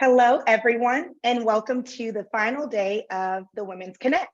Hello, everyone, and welcome to the final day of the Women's Connect.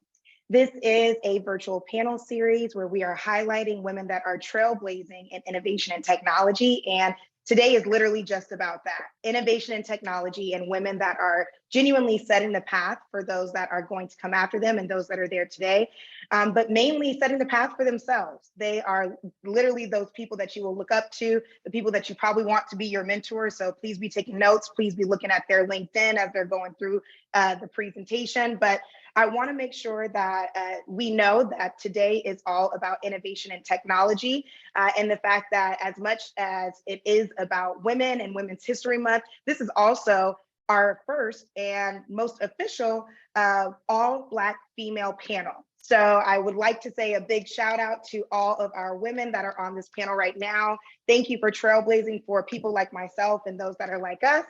This is a virtual panel series where we are highlighting women that are trailblazing in innovation and technology. And today is literally just about that, innovation and technology and women that are genuinely setting the path for those that are going to come after them and those that are there today, but mainly setting the path for themselves. They are literally those people that you will look up to, the people that you probably want to be your mentors. So please be taking notes, please be looking at their LinkedIn as they're going through the presentation. But I want to make sure that we know that today is all about innovation and technology, and the fact that as much as it is about women and Women's History Month, this is also our first and most official all Black female panel. So I would like to say a big shout out to all of our women that are on this panel right now. Thank you for trailblazing for people like myself and those that are like us.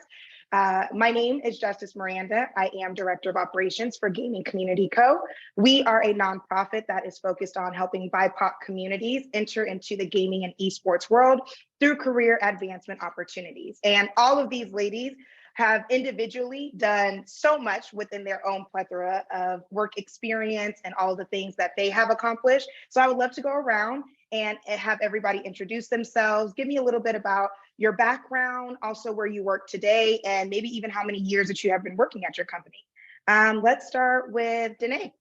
My name is Justice Miranda. I am Director of Operations for Gaming Community Co. We are a nonprofit that is focused on helping BIPOC communities enter into the gaming and esports world through career advancement opportunities. And all of these ladies have individually done so much within their own plethora of work experience and all the things that they have accomplished. So I would love to go around and have everybody introduce themselves. Give me a little bit about your background, also where you work today, and maybe even how many years that you have been working at your company. Let's start with Danae.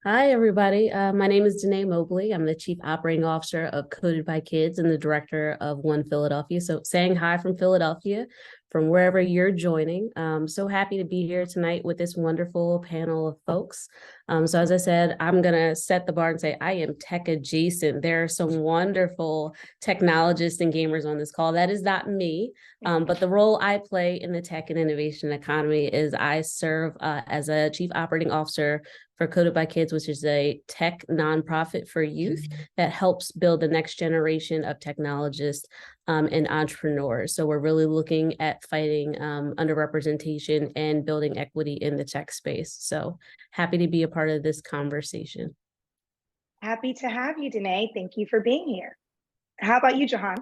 Hi, everybody. My name is Danae Mobley. I'm the Chief Operating Officer of Coded by Kids and the Director of One Philadelphia. So saying hi from Philadelphia, from wherever you're joining. So happy to be here tonight with this wonderful panel of folks. So as I said, I'm going to set the bar and say I am tech adjacent. There are some wonderful technologists and gamers on this call. That is not me, but the role I play in the tech and innovation economy is I serve as a Chief Operating Officer for Coded by Kids, which is a tech nonprofit for youth that helps build the next generation of technologists and entrepreneurs. So we're really looking at fighting underrepresentation and building equity in the tech space. So happy to be a part of this conversation. Happy to have you, Danae. Thank you for being here. How about you, Jihan?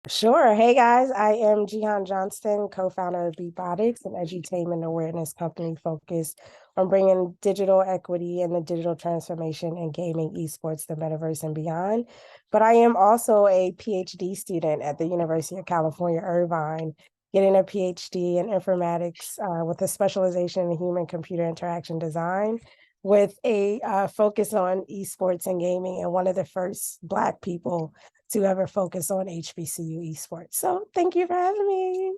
Sure. Hey guys, I am Jihan Johnston, co-founder of Beatbotics, an edutainment awareness company focused on bringing digital equity and the digital transformation in gaming, esports, the metaverse, and beyond. But I am also a PhD student at the University of California, Irvine, getting a PhD in informatics with a specialization in human-computer interaction design, with a focus on esports and gaming, and one of the first Black people to ever focus on HBCU esports. So thank you for having me.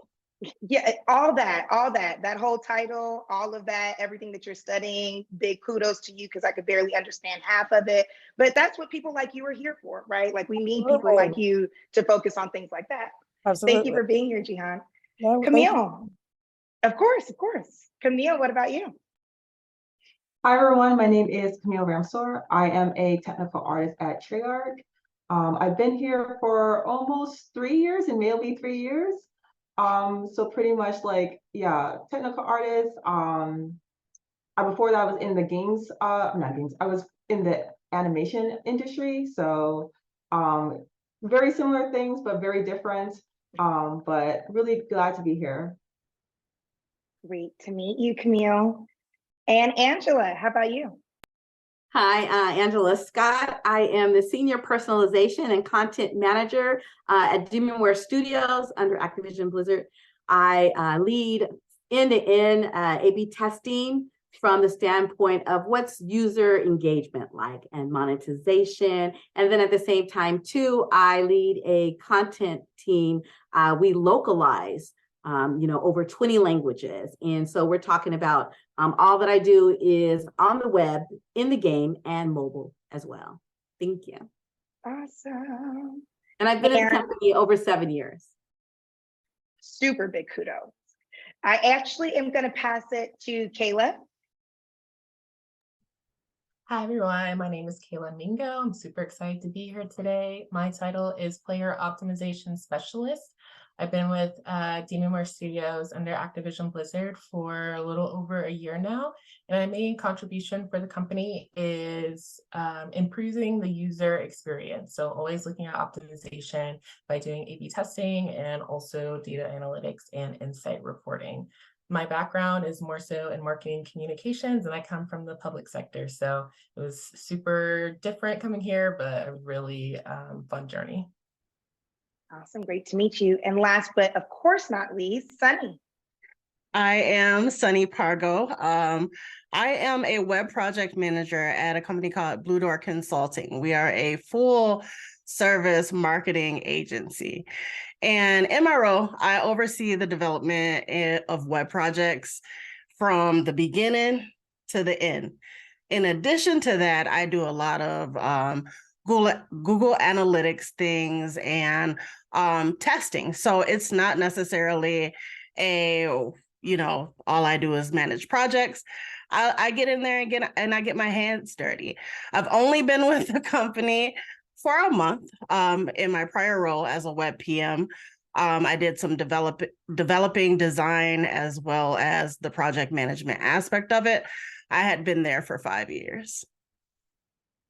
Yeah, all that whole title, all of that, everything that you're studying, big kudos to you, because I could barely understand half of it. But that's what people like you are here for, right? Like we need people like you to focus on things like that. Absolutely. Thank you for being here, Jihan. Yeah, Camille, of course. Camille, what about you? Hi, everyone. My name is Camille Ramseur. I am a technical artist at Treyarch. I've been here for almost 3 years, and may be 3 years. So pretty much like, yeah, technical artist. Before that I was in the games, not games, I was in the animation industry. So very similar things, but very different. But really glad to be here. Great to meet you, Camille. And Angela, how about you? Hi, Angela Scott. I am the Senior Personalization and Content Manager at Demonware Studios under Activision Blizzard. I lead end-to-end A/B testing from the standpoint of what's user engagement like and monetization. And then at the same time, too, I lead a content team. We localize over 20 languages. And so we're talking about all that I do is on the web, in the game, and mobile as well. Thank you. Awesome. And I've been in the company over 7 years. Super big kudos. I actually am going to pass it to Kalah. Hi, everyone. My name is Kalah Mingo. I'm super excited to be here today. My title is Player Optimization Specialist. I've been with Demonware Studios under Activision Blizzard for a little over a year now. And my main contribution for the company is improving the user experience. So always looking at optimization by doing A/B testing and also data analytics and insight reporting. My background is more so in marketing communications, and I come from the public sector. So it was super different coming here, but a really fun journey. Awesome, great to meet you. And last but of course not least, Sunny. I am Sunceiray Pargo. I am a web project manager at a company called Blue Door Consulting. We are a full service marketing agency. And in my role, I oversee the development of web projects from the beginning to the end. In addition to that, I do a lot of Google Analytics things and testing. So it's not necessarily all I do is manage projects. I get in there and I get my hands dirty. I've only been with the company for a month. In my prior role as a web PM, I did some developing design as well as the project management aspect of it. I had been there for 5 years.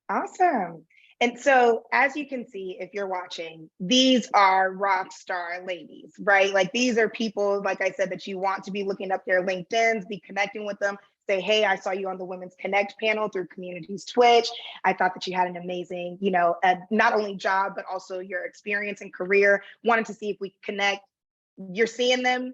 Awesome. And so, as you can see, if you're watching, these are rock star ladies, right? Like, these are people, like I said, that you want to be looking up their LinkedIns, be connecting with them, say, hey, I saw you on the Women's Connect panel through Community's Twitch. I thought that you had an amazing, not only job, but also your experience and career. Wanted to see if we could connect. You're seeing them.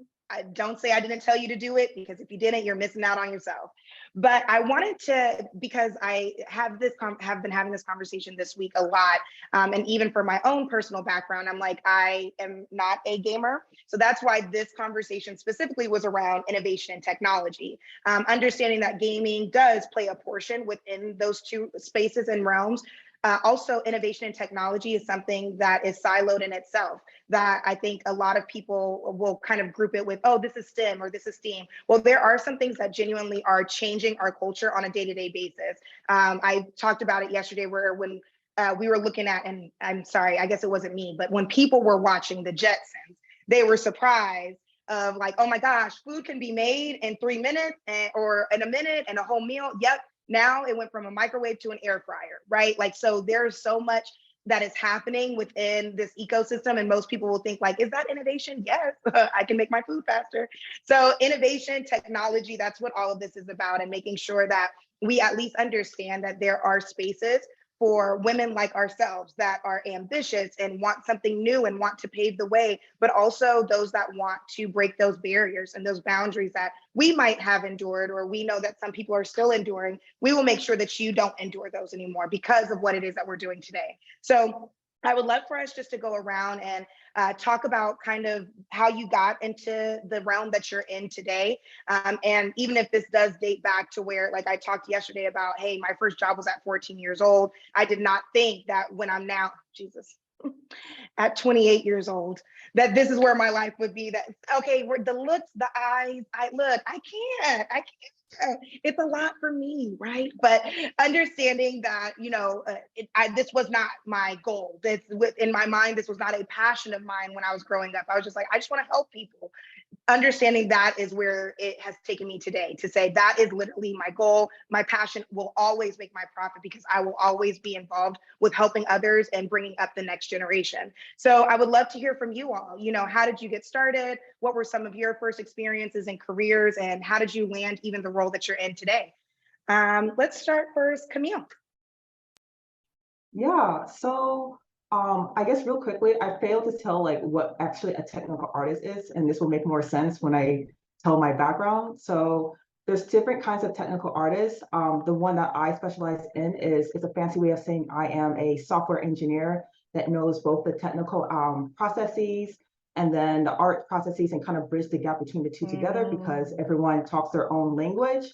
Don't say I didn't tell you to do it, because if you didn't, you're missing out on yourself. But I wanted to, because I have been having this conversation this week a lot, and even for my own personal background, I'm like, I am not a gamer. So that's why this conversation specifically was around innovation and technology. Understanding that gaming does play a portion within those two spaces and realms. Also, innovation and technology is something that is siloed in itself, that I think a lot of people will kind of group it with, oh, this is STEM or this is STEAM. Well, there are some things that genuinely are changing our culture on a day-to-day basis. I talked about it yesterday when we were looking at, and I'm sorry, I guess it wasn't me, but when people were watching the Jetsons, they were surprised of like, oh my gosh, food can be made in 3 minutes or in a minute and a whole meal. Yep. Now it went from a microwave to an air fryer, right? Like, so there's so much that is happening within this ecosystem. And most people will think like, is that innovation? Yes, I can make my food faster. So innovation, technology, that's what all of this is about, and making sure that we at least understand that there are spaces for women like ourselves that are ambitious and want something new and want to pave the way, but also those that want to break those barriers and those boundaries that we might have endured, or we know that some people are still enduring. We will make sure that you don't endure those anymore because of what it is that we're doing today. So I would love for us just to go around and talk about kind of how you got into the realm that you're in today. And even if this does date back to where, like I talked yesterday about, hey, my first job was at 14 years old. I did not think that when I'm now, Jesus, at 28 years old, that this is where my life would be. That, okay, the looks, the eyes, I can't. It's a lot for me, right? But understanding that, this was not my goal. In my mind, this was not a passion of mine when I was growing up. I was just like, I just want to help people. Understanding that is where it has taken me today, to say that is literally my goal. My passion will always make my profit, because I will always be involved with helping others and bringing up the next generation. So I would love to hear from you all. How did you get started? What were some of your first experiences and careers, and how did you land even the role that you're in today? Let's start first, Camille. Yeah, so I guess real quickly, I failed to tell like what actually a technical artist is, and this will make more sense when I tell my background. So there's different kinds of technical artists. The one that I specialize in is a fancy way of saying I am a software engineer that knows both the technical processes and then the art processes, and kind of bridge the gap between the two together, because everyone talks their own language.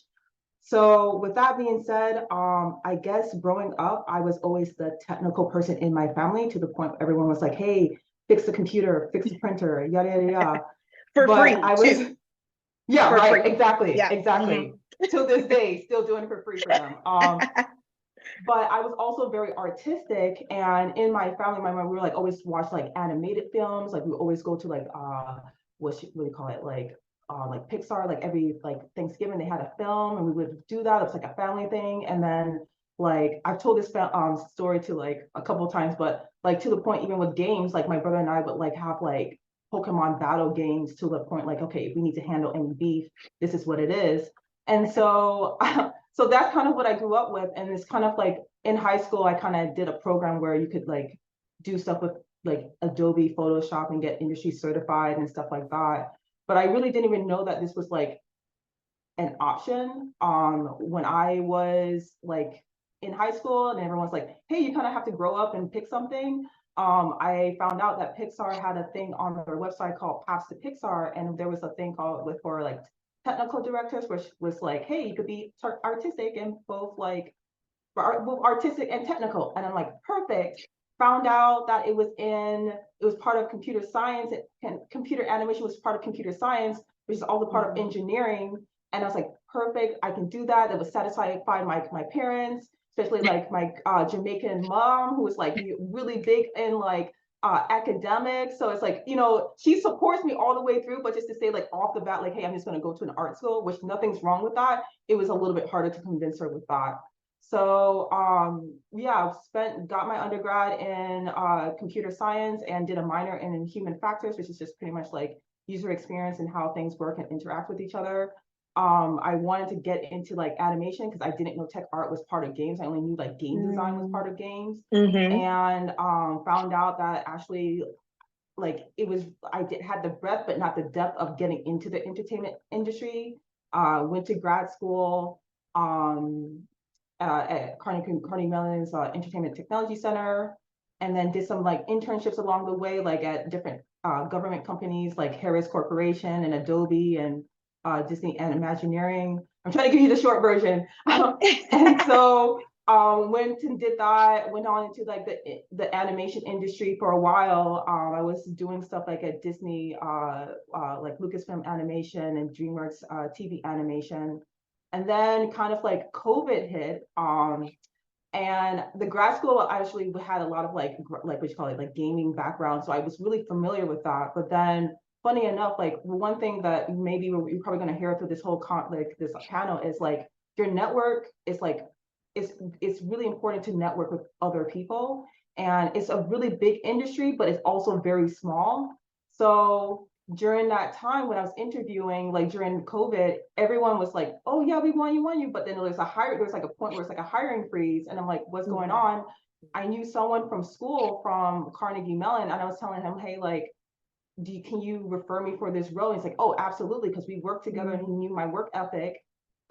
So with that being said, I guess growing up, I was always the technical person in my family, to the point where everyone was like, hey, fix the computer, fix the printer, yada, yada, yada. For free, I was, yeah, for right, free. exactly, Yeah. exactly. Till this day, still doing it for free for them. but I was also very artistic. And in my family, my mom, we were like always watch like animated films. Like we would always go to like what do you call it? Like Pixar, like every like Thanksgiving they had a film and we would do that. It was like a family thing. And then like I've told this story to like a couple of times, but like to the point even with games, like my brother and I would like have like Pokemon battle games to the point like, okay, if we need to handle any beef, this is what it is. And so so that's kind of what I grew up with. And it's kind of like in high school, I kind of did a program where you could like do stuff with like Adobe Photoshop and get industry certified and stuff like that. But I really didn't even know that this was like an option when I was like in high school and everyone's like, hey, you kind of have to grow up and pick something. I found out that Pixar had a thing on their website called Paths to Pixar, and there was a thing called for like technical directors, which was like, hey, you could be artistic and both like both artistic and technical. And I'm like, perfect. Found out that it was part of computer science, and computer animation was part of computer science, which is also part of engineering. And I was like, perfect, I can do that. It was satisfying my parents, especially like my Jamaican mom, who was like really big in like academics. So it's like, you know, she supports me all the way through, but just to say like off the bat, like, hey, I'm just gonna go to an art school, which nothing's wrong with that. It was a little bit harder to convince her with that. So yeah, got my undergrad in computer science and did a minor in human factors, which is just pretty much like user experience and how things work and interact with each other. I wanted to get into like animation because I didn't know tech art was part of games. I only knew like game design was part of games. And found out that actually like I had the breadth but not the depth of getting into the entertainment industry. Went to grad school at Carnegie Mellon's Entertainment Technology Center, and then did some like internships along the way, like at different government companies like Harris Corporation and Adobe and Disney and Imagineering. I'm trying to give you the short version. And so went and did that, went on into like the animation industry for a while. I was doing stuff like at Disney, like Lucasfilm Animation and DreamWorks TV animation. And then kind of like COVID hit, and the grad school actually had a lot of like what you call it, like gaming background. So I was really familiar with that. But then funny enough, like one thing that maybe you're probably going to hear through this whole this panel is like your network is like, it's really important to network with other people. And it's a really big industry, but it's also very small. So during that time when I was interviewing, like during COVID, everyone was like, oh yeah, we want you. But then there's like a point where it's like a hiring freeze. And I'm like, what's going on? I knew someone from school from Carnegie Mellon, and I was telling him, hey, like, can you refer me for this role? And he's like, oh, absolutely, because we worked together and he knew my work ethic.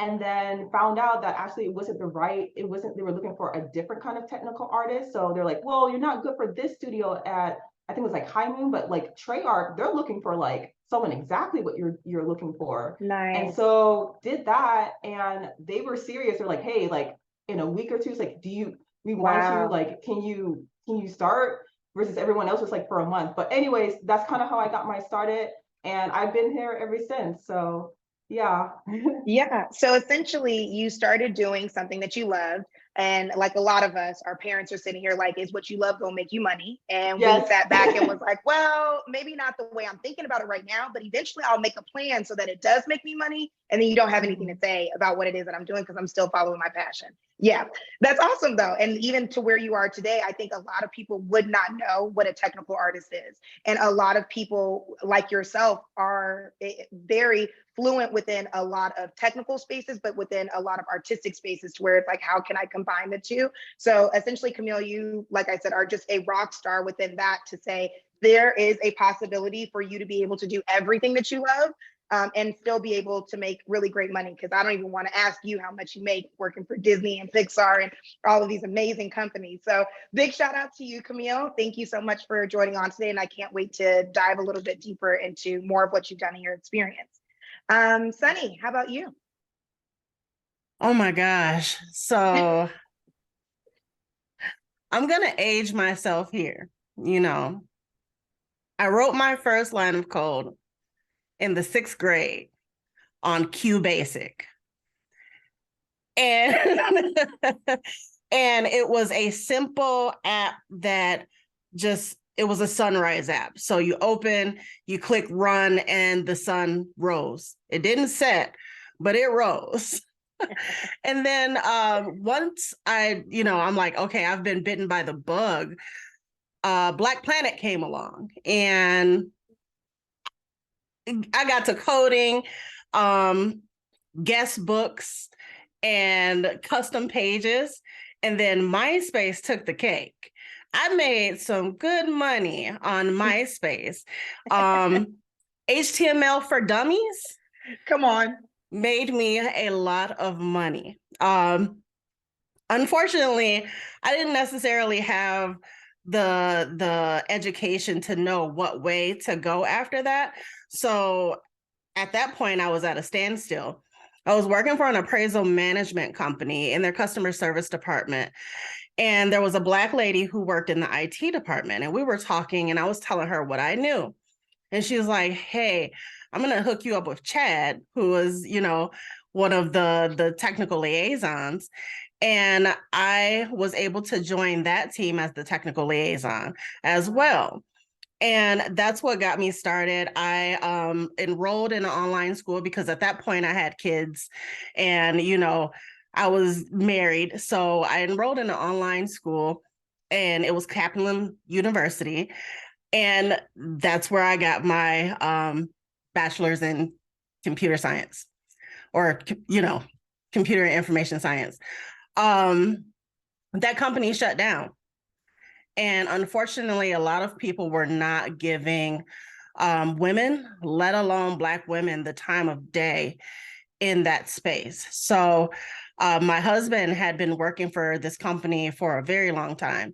And then found out that actually they were looking for a different kind of technical artist. So they're like, well, you're not good for this studio at, I think it was like High Moon, but like Treyarch, they're looking for like someone exactly what you're looking for. Nice. And so did that, and they were serious. They're like, hey, like in a week or two, it's like, we want you, like, can you start? Versus everyone else was like for a month. But anyways, that's kind of how I got my started, and I've been here ever since. So yeah. Yeah. So essentially you started doing something that you loved. And like a lot of us, our parents are sitting here like, is what you love gonna make you money? And Yes. we sat back and was like, well, maybe not the way I'm thinking about it right now, but eventually I'll make a plan so that it does make me money. And then you don't have anything to say about what it is that I'm doing because I'm still following my passion. Yeah, that's awesome though. And even to where you are today, I think a lot of people would not know what a technical artist is. And a lot of people like yourself are very fluent within a lot of technical spaces, but within a lot of artistic spaces to where it's like, how can I combine the two? So essentially, Camille, you, like I said, are just a rock star within that to say, there is a possibility for you to be able to do everything that you love and still be able to make really great money. Because I don't even want to ask you how much you make working for Disney and Pixar and all of these amazing companies. So big shout out to you, Camille. Thank you so much for joining on today. And I can't wait to dive a little bit deeper into more of what you've done in your experience. Sunny, how about you? Oh my gosh. So I'm going to age myself here. You know, I wrote my first line of code in the 6th grade on QBasic. And And it was a simple app that it was a sunrise app. So you open, you click run, and the sun rose. It didn't set, but it rose. And then once I'm like, okay, I've been bitten by the bug. Black Planet came along, and I got to coding, guest books, and custom pages. And then MySpace took the cake. I made some good money on MySpace. HTML for Dummies. Come on. Made me a lot of money. Unfortunately, I didn't necessarily have the education to know what way to go after that. So at that point, I was at a standstill. I was working for an appraisal management company in their customer service department. And there was a Black lady who worked in the IT department. And we were talking, and I was telling her what I knew. And she was like, hey, I'm going to hook you up with Chad, who was, one of the technical liaisons. And I was able to join that team as the technical liaison as well. And that's what got me started. I enrolled in an online school because at that point I had kids and, I was married. So I enrolled in an online school, and it was Kaplan University. And that's where I got my bachelor's in computer science, or, computer and information science. That company shut down. And unfortunately, a lot of people were not giving women, let alone Black women, the time of day in that space. So my husband had been working for this company for a very long time,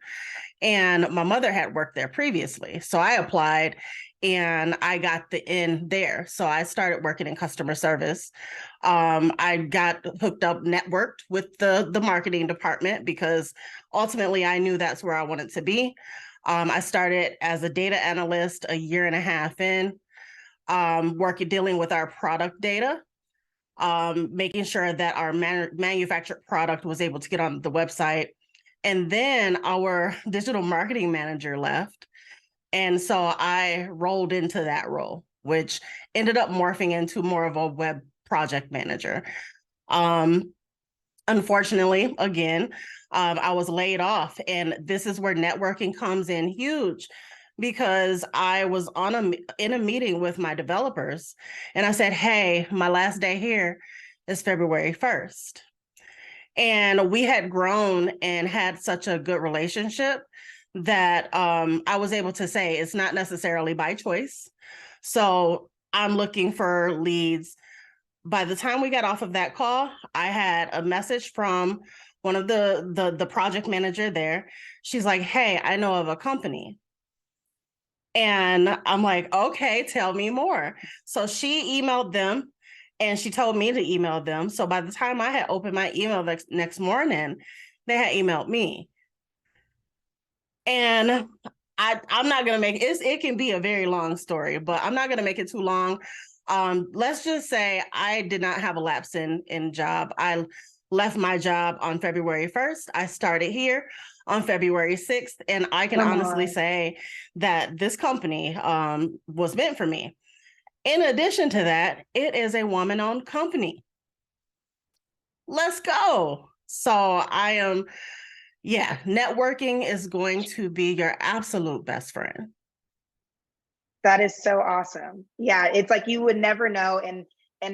and my mother had worked there previously. So I applied and I got the in there. So I started working in customer service. I got hooked up, networked with the marketing department, because ultimately I knew that's where I wanted to be. I started as a data analyst a year and a half in, dealing with our product data, making sure that our manufactured product was able to get on the website. And then our digital marketing manager left. And so I rolled into that role, which ended up morphing into more of a web project manager. Unfortunately, again, I was laid off, and this is where networking comes in huge, because I was in a meeting with my developers, and I said, hey, my last day here is February 1st. And we had grown and had such a good relationship that I was able to say it's not necessarily by choice. So I'm looking for leads. By the time we got off of that call, I had a message from one of the project manager there. She's like, hey, I know of a company. And I'm like, okay, tell me more. So she emailed them, and she told me to email them. So by the time I had opened my email next morning, they had emailed me. And I'm not going to make it, it can be a very long story, but I'm not going to make it too long. Let's just say I did not have a lapse in job. I left my job on February 1st. I started here on February 6th. And I can honestly say that this company was meant for me. In addition to that, it is a woman-owned company. Let's go. So I am, networking is going to be your absolute best friend. That is so awesome. Yeah, it's like you would never know. And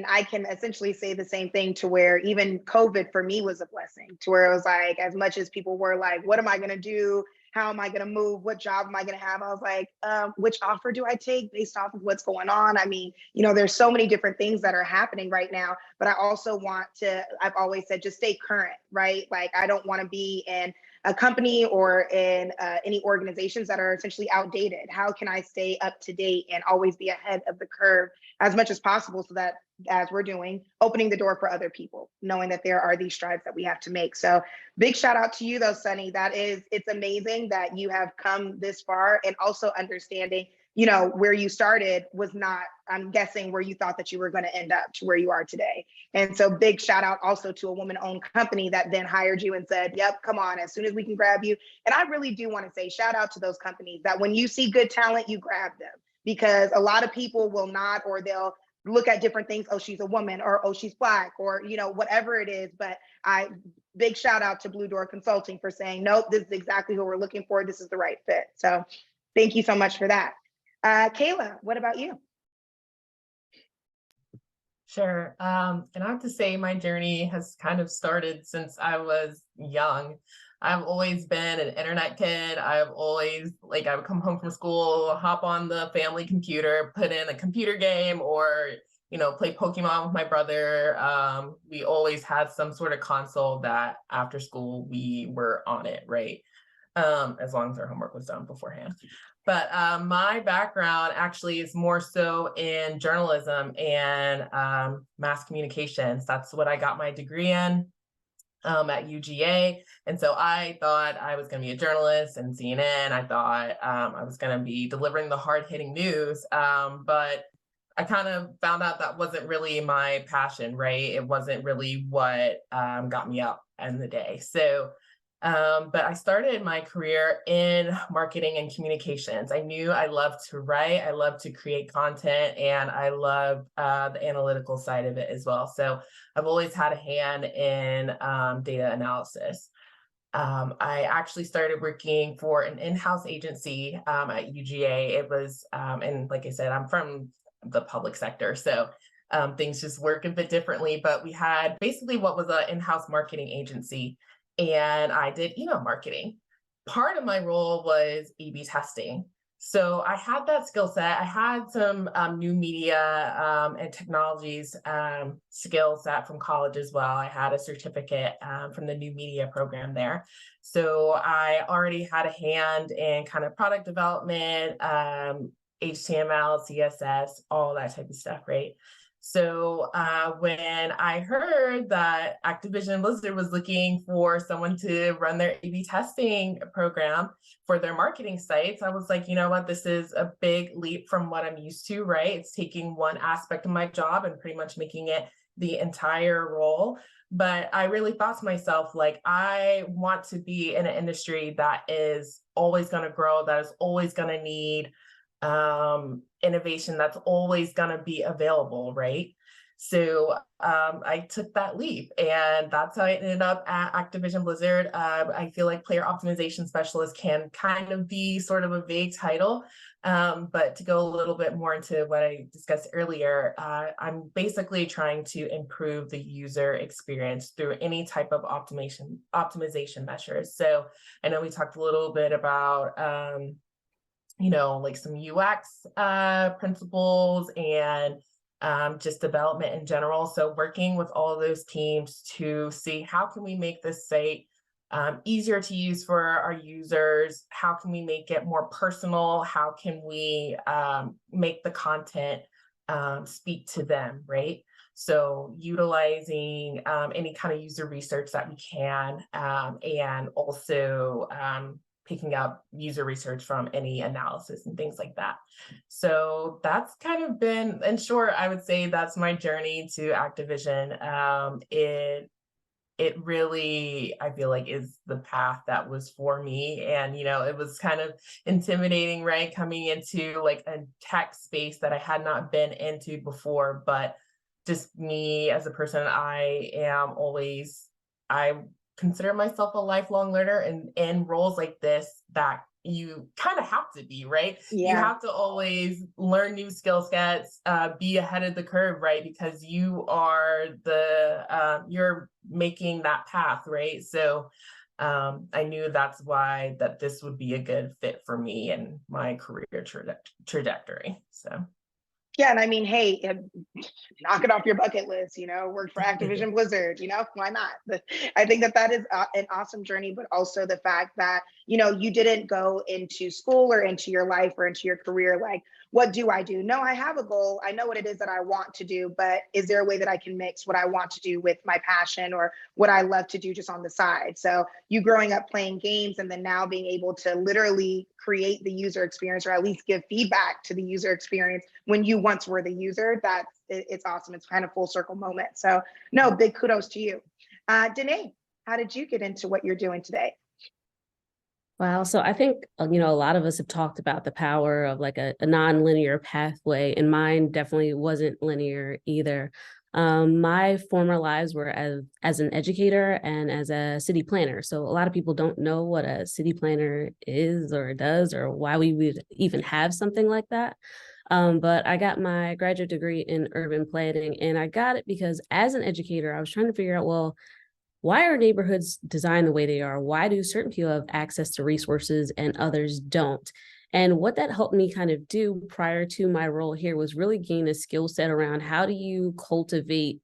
I can essentially say the same thing, to where even COVID for me was a blessing, to where it was like, as much as people were like, what am I going to do? How am I going to move? What job am I going to have? I was like, which offer do I take based off of what's going on? I mean, there's so many different things that are happening right now, but I also want to, I've always said, just stay current, right? Like, I don't want to be in a company or in any organizations that are essentially outdated. How can I stay up to date and always be ahead of the curve as much as possible, so that as we're doing, opening the door for other people, knowing that there are these strides that we have to make. So big shout out to you though, Sunny. It's amazing that you have come this far, and also understanding, you know, where you started was not, I'm guessing, where you thought that you were going to end up to where you are today. And so big shout out also to a woman-owned company that then hired you and said, yep, come on, as soon as we can grab you. And I really do want to say shout out to those companies that when you see good talent, you grab them, because a lot of people will not, or they'll look at different things. Oh, she's a woman, or oh, she's Black, or, you know, whatever it is. But big shout out to Blue Door Consulting for saying, nope, this is exactly who we're looking for. This is the right fit. So thank you so much for that. Kalah, what about you? Sure. And I have to say my journey has kind of started since I was young. I've always been an internet kid. I've always, like, I would come home from school, hop on the family computer, put in a computer game, or, you know, play Pokemon with my brother. We always had some sort of console that after school we were on it, right? As long as our homework was done beforehand. But my background actually is more so in journalism and mass communications. That's what I got my degree in at UGA. And so I thought I was going to be a journalist in CNN. I thought I was going to be delivering the hard-hitting news. But I kind of found out that wasn't really my passion, right? It wasn't really what got me up in the day. So but I started my career in marketing and communications. I knew I loved to write, I loved to create content, and I loved the analytical side of it as well. So I've always had a hand in data analysis. I actually started working for an in-house agency at UGA. It was, and like I said, I'm from the public sector, so things just work a bit differently, but we had basically what was an in-house marketing agency. And I did email marketing. Part of my role was A/B testing. So I had that skill set. I had some new media and technologies skill set from college as well. I had a certificate from the new media program there. So I already had a hand in kind of product development, HTML, CSS, all that type of stuff, right? So when I heard that Activision Blizzard was looking for someone to run their A/B testing program for their marketing sites, I was like, you know what, this is a big leap from what I'm used to, right? It's taking one aspect of my job and pretty much making it the entire role. But I really thought to myself, like, I want to be in an industry that is always going to grow, that is always going to need innovation, that's always going to be available, right? So I took that leap, and that's how I ended up at Activision Blizzard. I feel like player optimization specialist can kind of be sort of a vague title, but to go a little bit more into what I discussed earlier, I'm basically trying to improve the user experience through any type of optimization measures. So I know we talked a little bit about you know, like some UX principles and just development in general. So working with all of those teams to see how can we make this site easier to use for our users? How can we make it more personal? How can we make the content speak to them, right? So utilizing any kind of user research that we can, and also picking up user research from any analysis and things like that. So that's kind of been, in short, I would say that's my journey to Activision. It really, I feel like, is the path that was for me. And, you know, it was kind of intimidating, right? Coming into like a tech space that I had not been into before, but just me as a person, I consider myself a lifelong learner, and in roles like this that you kind of have to be, right? Yeah. You have to always learn new skill sets, be ahead of the curve, right? Because you are you're making that path, right? So I knew that's why that this would be a good fit for me and my career trajectory. So Yeah, and I mean, hey, knock it off your bucket list, work for Activision Blizzard, why not? I think that is an awesome journey, but also the fact that, you didn't go into school or into your life or into your career like, what do I do? No, I have a goal. I know what it is that I want to do, but is there a way that I can mix what I want to do with my passion or what I love to do just on the side? So you growing up playing games and then now being able to literally create the user experience or at least give feedback to the user experience when you once were the user, it's awesome. It's kind of full circle moment. So no, big kudos to you. Danae, how did you get into what you're doing today? Wow. So I think, a lot of us have talked about the power of like a non-linear pathway, and mine definitely wasn't linear either. My former lives were as an educator and as a city planner. So a lot of people don't know what a city planner is or does or why we would even have something like that. But I got my graduate degree in urban planning, and I got it because as an educator, I was trying to figure out, well, why are neighborhoods designed the way they are? Why do certain people have access to resources and others don't? And what that helped me kind of do prior to my role here was really gain a skill set around how do you cultivate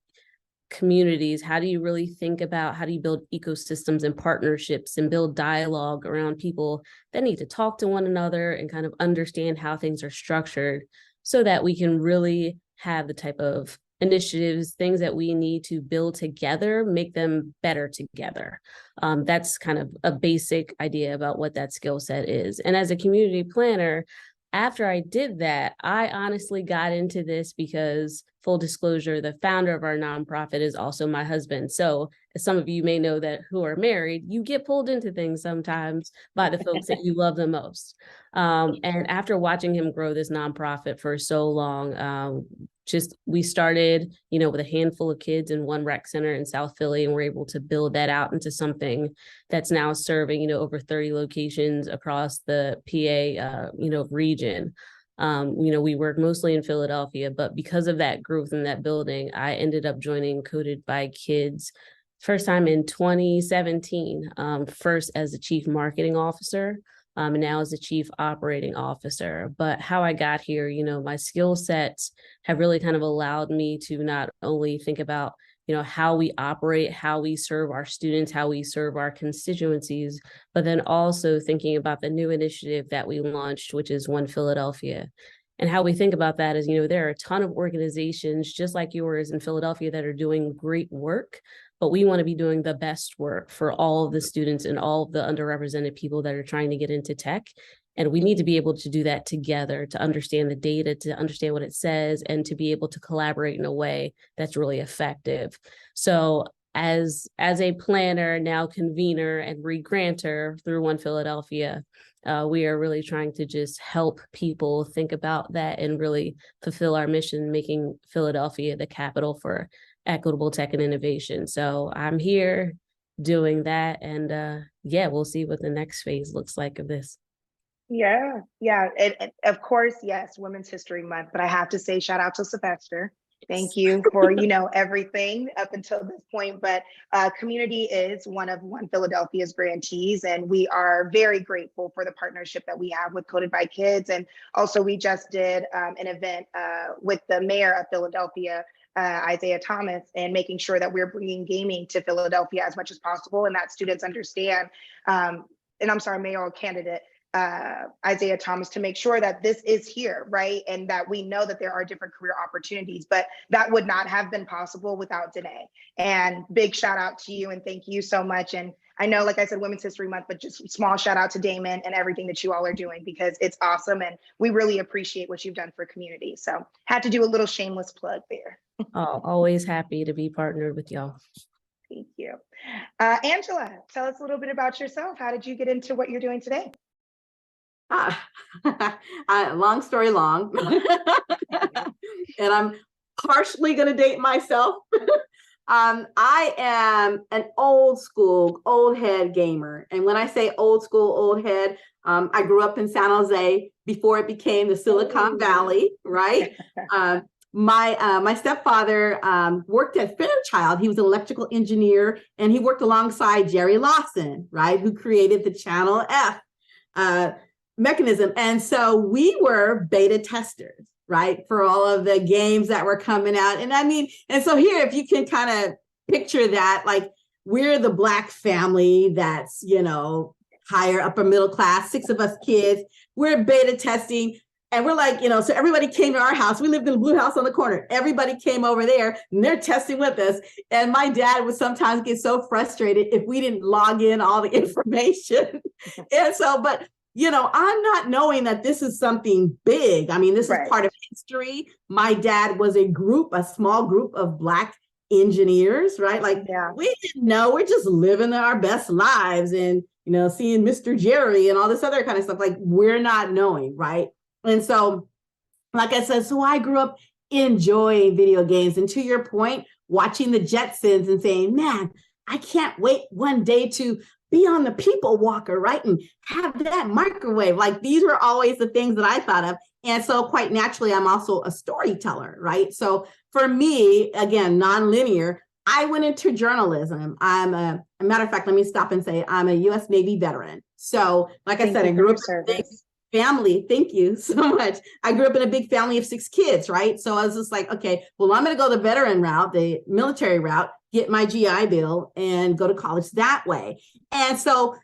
communities? How do you really think about how do you build ecosystems and partnerships and build dialogue around people that need to talk to one another and kind of understand how things are structured so that we can really have the type of initiatives, things that we need to build together, make them better together. That's kind of a basic idea about what that skill set is. And as a community planner, after I did that, I honestly got into this because, full disclosure, the founder of our nonprofit is also my husband. So as some of you may know that who are married, you get pulled into things sometimes by the folks that you love the most. And after watching him grow this nonprofit for so long, we started, with a handful of kids in one rec center in South Philly, and we're able to build that out into something that's now serving, over 30 locations across the PA, region. We work mostly in Philadelphia, but because of that growth in that building, I ended up joining Coded by Kids first time in 2017, first as the chief marketing officer. And now as the chief operating officer. But how I got here, my skill sets have really kind of allowed me to not only think about, how we operate, how we serve our students, how we serve our constituencies, but then also thinking about the new initiative that we launched, which is One Philadelphia. And how we think about that is, there are a ton of organizations just like yours in Philadelphia that are doing great work, but we want to be doing the best work for all of the students and all of the underrepresented people that are trying to get into tech. And we need to be able to do that together, to understand the data, to understand what it says, and to be able to collaborate in a way that's really effective. So as a planner, now convener and re-grantor through One Philadelphia, we are really trying to just help people think about that and really fulfill our mission, making Philadelphia the capital for equitable tech and innovation. So I'm here doing that, and we'll see what the next phase looks like of this. Yeah. And of course, yes, Women's History Month, but I have to say shout out to Sylvester. Thank you for, everything up until this point. But Cxmmunity is one of One Philadelphia's grantees, and we are very grateful for the partnership that we have with Coded by Kids. And also we just did an event with the mayor of Philadelphia, Isaiah Thomas, and making sure that we're bringing gaming to Philadelphia as much as possible and that students understand, and I'm sorry, mayoral candidate, Isaiah Thomas, to make sure that this is here, right? And that we know that there are different career opportunities, but that would not have been possible without Danae. And big shout out to you and thank you so much. And I know, like I said, Women's History Month, but just small shout out to Damon and everything that you all are doing because it's awesome. And we really appreciate what you've done for Cxmmunity. So had to do a little shameless plug there. Oh, always happy to be partnered with y'all. Thank you. Angela, tell us a little bit about yourself. How did you get into what you're doing today? Long story long. And I'm partially going to date myself. I am an old school, old head gamer. And when I say old school, old head, I grew up in San Jose before it became the Silicon Valley, right? My stepfather worked at Fairchild. He was an electrical engineer, and he worked alongside Jerry Lawson, right, who created the Channel F mechanism. And so we were beta testers. right? For all of the games that were coming out. And I mean, and so here, if you can kind of picture that, like, we're the Black family that's, you know, higher upper middle class, 6 of us kids, we're beta testing. And we're like, you know, so everybody came to our house. We lived in a blue house on the corner. Everybody came over there and they're testing with us. And my dad would sometimes get so frustrated if we didn't log in all the information. And so, but, you know, I'm not knowing that this is something big. I mean, this is part of history. My dad was a small group of Black engineers, right? Like, we didn't know. We're just living our best lives and, you know, seeing Mr. Jerry and all this other kind of stuff. Like, we're not knowing, right? And so, like I said, so I grew up enjoying video games. And to your point, watching the Jetsons and saying, man, I can't wait one day to be on the people walker, right? And have that microwave. Like, these were always the things that I thought of. And so quite naturally, I'm also a storyteller, right? So for me, again, nonlinear, I went into journalism. I'm a matter of fact, let me stop and say I'm a U.S. Navy veteran. So like I said, I grew up in a big family. Thank you so much. I grew up in a big family of 6 kids, right? So I was just like, okay, well, I'm going to go the veteran route, the military route, get my GI Bill and go to college that way. And so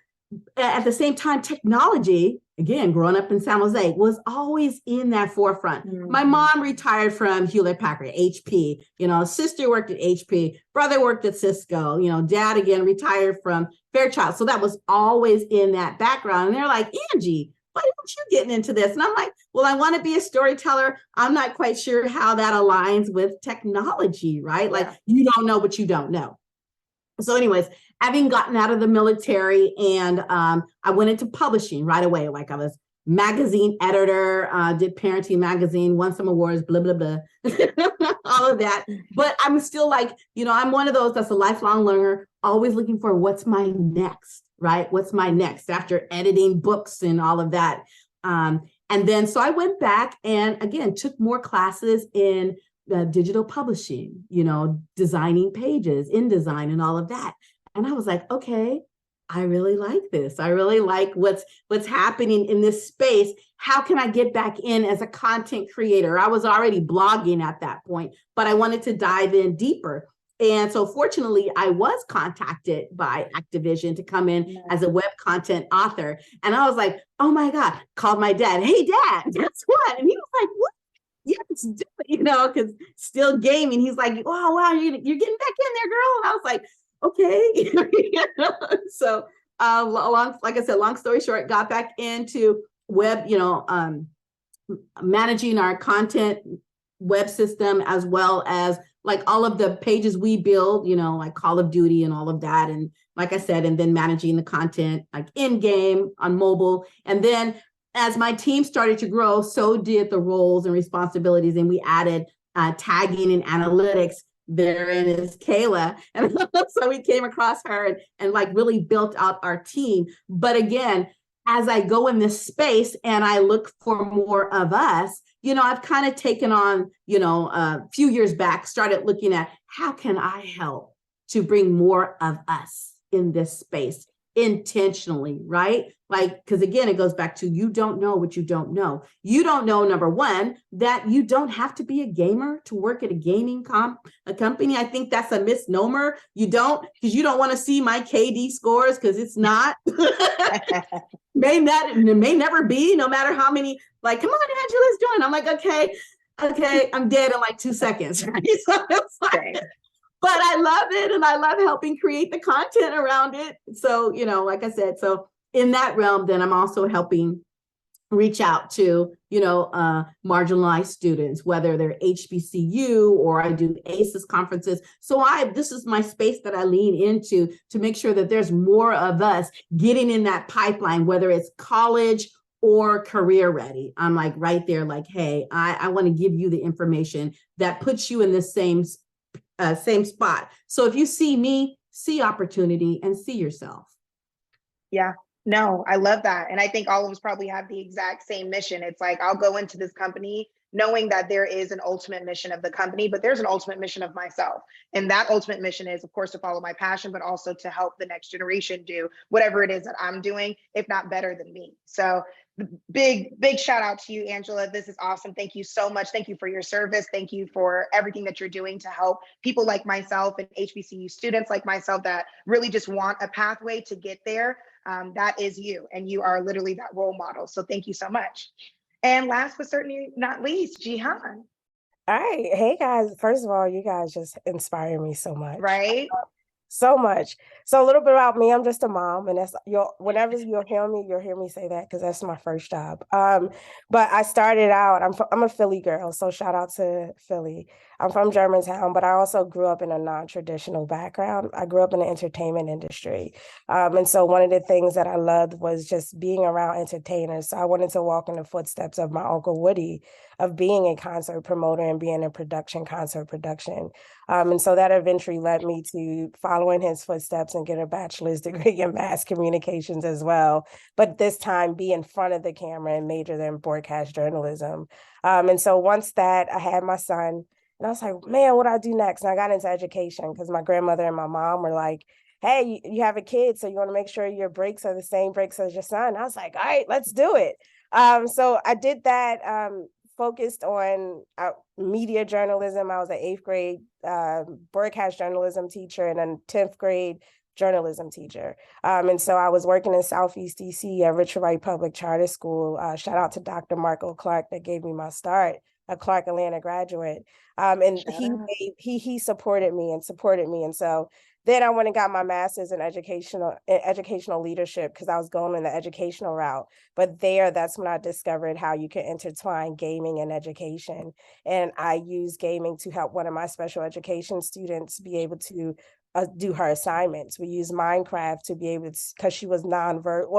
at the same time, technology, again, growing up in San Jose, was always in that forefront. My mom retired from Hewlett Packard, HP, you know, sister worked at HP, brother worked at Cisco, you know, dad again retired from Fairchild. So that was always in that background. And they're like, Angie, why aren't you getting into this? And I'm like, well, I want to be a storyteller. I'm not quite sure how that aligns with technology, right? Like, you don't know what you don't know. So anyways, having gotten out of the military and I went into publishing right away. Like, I was magazine editor, did Parenting Magazine, won some awards, blah, blah, blah, all of that. But I'm still like, you know, I'm one of those that's a lifelong learner, always looking for what's my next, right? What's my next after editing books and all of that. And then, so I went back and again, took more classes in digital publishing, you know, designing pages, InDesign and all of that. And I was like, okay, I really like this. I really like what's happening in this space. How can I get back in as a content creator? I was already blogging at that point, but I wanted to dive in deeper. And so fortunately, I was contacted by Activision to come in as a web content author. And I was like, oh my God, called my dad. Hey, Dad, guess what? And he was like, what? Yes, do it, you know, because still gaming. He's like, oh, wow, you're getting back in there, girl. And I was like, okay. So like I said, long story short, got back into web, you know, managing our content web system, as well as like all of the pages we build, you know, like Call of Duty and all of that. And like I said, and then managing the content like in game, on mobile. And then as my team started to grow, so did the roles and responsibilities. And we added tagging and analytics. Therein is Kalah. And so we came across her and like really built out our team. But again, as I go in this space and I look for more of us, you know, I've kind of taken on, you know, a few years back, started looking at how can I help to bring more of us in this space intentionally, right? Like, because again, it goes back to you don't know what you don't know. You don't know, number one, that you don't have to be a gamer to work at a gaming company. I think that's a misnomer. You don't, because you don't want to see my KD scores, because it's not. may never be, no matter how many, like, come on, Angela, let's join. I'm like, okay, I'm dead in like 2 seconds. Right? So it's like, but I love it. And I love helping create the content around it. So, you know, like I said, so in that realm, then I'm also helping reach out to, you know, marginalized students, whether they're HBCU or I do ACES conferences. So this is my space that I lean into to make sure that there's more of us getting in that pipeline, whether it's college or career ready. I'm like right there, like, hey, I want to give you the information that puts you in the same spot. So if you see me, see opportunity and see yourself. Yeah, no, I love that. And I think all of us probably have the exact same mission. It's like, I'll go into this company knowing that there is an ultimate mission of the company, but there's an ultimate mission of myself. And that ultimate mission is, of course, to follow my passion, but also to help the next generation do whatever it is that I'm doing, if not better than me. So big shout out to you, Angela. This is awesome. Thank you so much. Thank you for your service. Thank you for everything that you're doing to help people like myself and HBCU students like myself that really just want a pathway to get there. That is you, and you are literally that role model. So thank you so much. And last but certainly not least, Jihan. All right. Hey guys, first of all, you guys just inspire me so much. Right? So much. So a little bit about me. I'm just a mom, and that's whenever you'll hear me say that because that's my first job. But I started out. I'm a Philly girl, so shout out to Philly. I'm from Germantown, but I also grew up in a non-traditional background. I grew up in the entertainment industry, and so one of the things that I loved was just being around entertainers. So I wanted to walk in the footsteps of my Uncle Woody, of being a concert promoter and being in concert production. And so that eventually led me to follow in his footsteps and get a bachelor's degree in mass communications as well. But this time be in front of the camera and major in broadcast journalism. And so once that, I had my son, and I was like, man, what do I do next? And I got into education because my grandmother and my mom were like, hey, you have a kid, so you want to make sure your breaks are the same breaks as your son. I was like, all right, let's do it. So I did that. Focused on media journalism. I was an 8th grade broadcast journalism teacher and a 10th grade journalism teacher. And so I was working in Southeast DC at Richard Wright Public Charter School. Shout out to Dr. Marco Clark that gave me my start, a Clark Atlanta graduate. And he supported me. And so then I went and got my master's in educational leadership because I was going in the educational route. But that's when I discovered how you can intertwine gaming and education. And I used gaming to help one of my special education students be able to do her assignments. We used Minecraft to be able to, because she was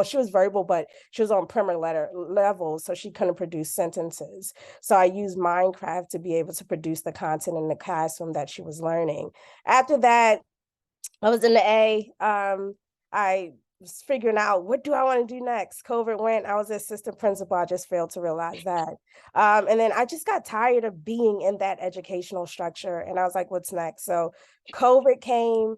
she was verbal, but she was on primer level, so she couldn't produce sentences. So I used Minecraft to be able to produce the content in the classroom that she was learning. After that, I was in the A. I was figuring out, what do I want to do next? COVID went, I was an assistant principal. I just failed to realize that. And then I just got tired of being in that educational structure. And I was like, what's next? So COVID came.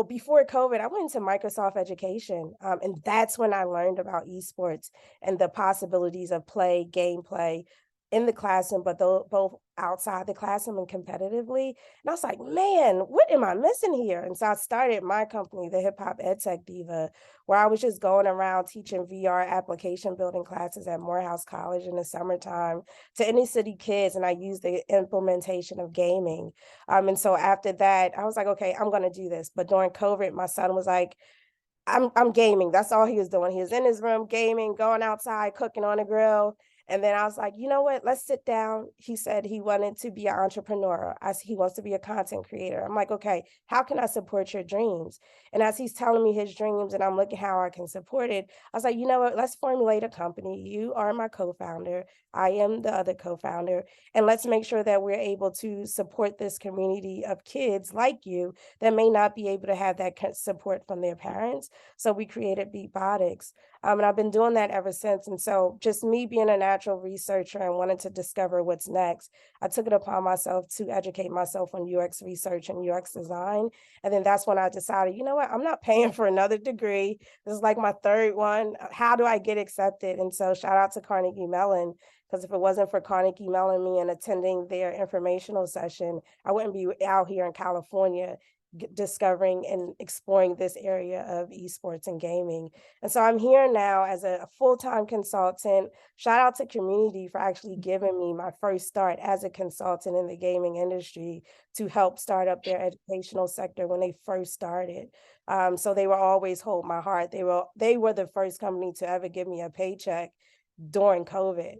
Before COVID, I went into Microsoft Education. And that's when I learned about esports and the possibilities of gameplay in the classroom, but both outside the classroom and competitively. And I was like, man, what am I missing here? And so I started my company, the Hip Hop EdTech Diva, where I was just going around teaching VR application building classes at Morehouse College in the summertime to inner city kids. And I used the implementation of gaming. And so after that, I was like, okay, I'm going to do this. But during COVID, my son was like, I'm gaming. That's all he was doing. He was in his room gaming, going outside, cooking on a grill. And then I was like, you know what, let's sit down. He said he wanted to be an entrepreneur. He wants to be a content creator. I'm like, okay, how can I support your dreams? And as he's telling me his dreams and I'm looking how I can support it, I was like, you know what, let's formulate a company. You are my co-founder. I am the other co-founder. And let's make sure that we're able to support this community of kids like you that may not be able to have that support from their parents. So we created Beatbotics. And I've been doing that ever since. And so just me being a natural researcher and wanting to discover what's next, I took it upon myself to educate myself on UX research and UX design. And then that's when I decided, you know what, I'm not paying for another degree. This is like my third one. How do I get accepted? And so shout out to Carnegie Mellon, because if it wasn't for Carnegie Mellon, me and attending their informational session, I wouldn't be out here in California discovering and exploring this area of esports and gaming. And so I'm here now as a full-time consultant. Shout out to Cxmmunity for actually giving me my first start as a consultant in the gaming industry to help start up their educational sector when they first started. So they will always hold my heart. They were the first company to ever give me a paycheck during COVID.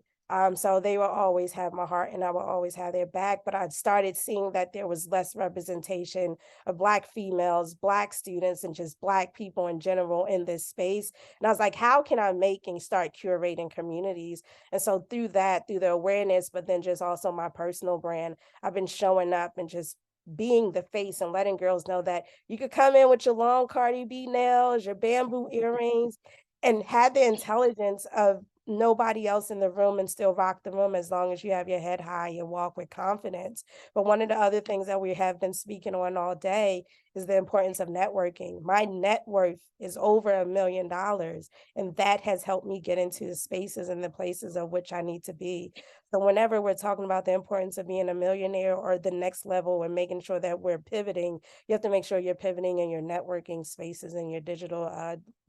So they will always have my heart and I will always have their back. But I started seeing that there was less representation of Black females, Black students, and just Black people in general in this space. And I was like, how can I make and start curating communities? And so through that, through the awareness, but then just also my personal brand, I've been showing up and just being the face and letting girls know that you could come in with your long Cardi B nails, your bamboo earrings, and have the intelligence of nobody else in the room and still rock the room as long as you have your head high and walk with confidence. But one of the other things that we have been speaking on all day is the importance of networking. My net worth is over $1 million, and that has helped me get into the spaces and the places of which I need to be. So whenever we're talking about the importance of being a millionaire or the next level and making sure that we're pivoting, you have to make sure you're pivoting in your networking spaces and your digital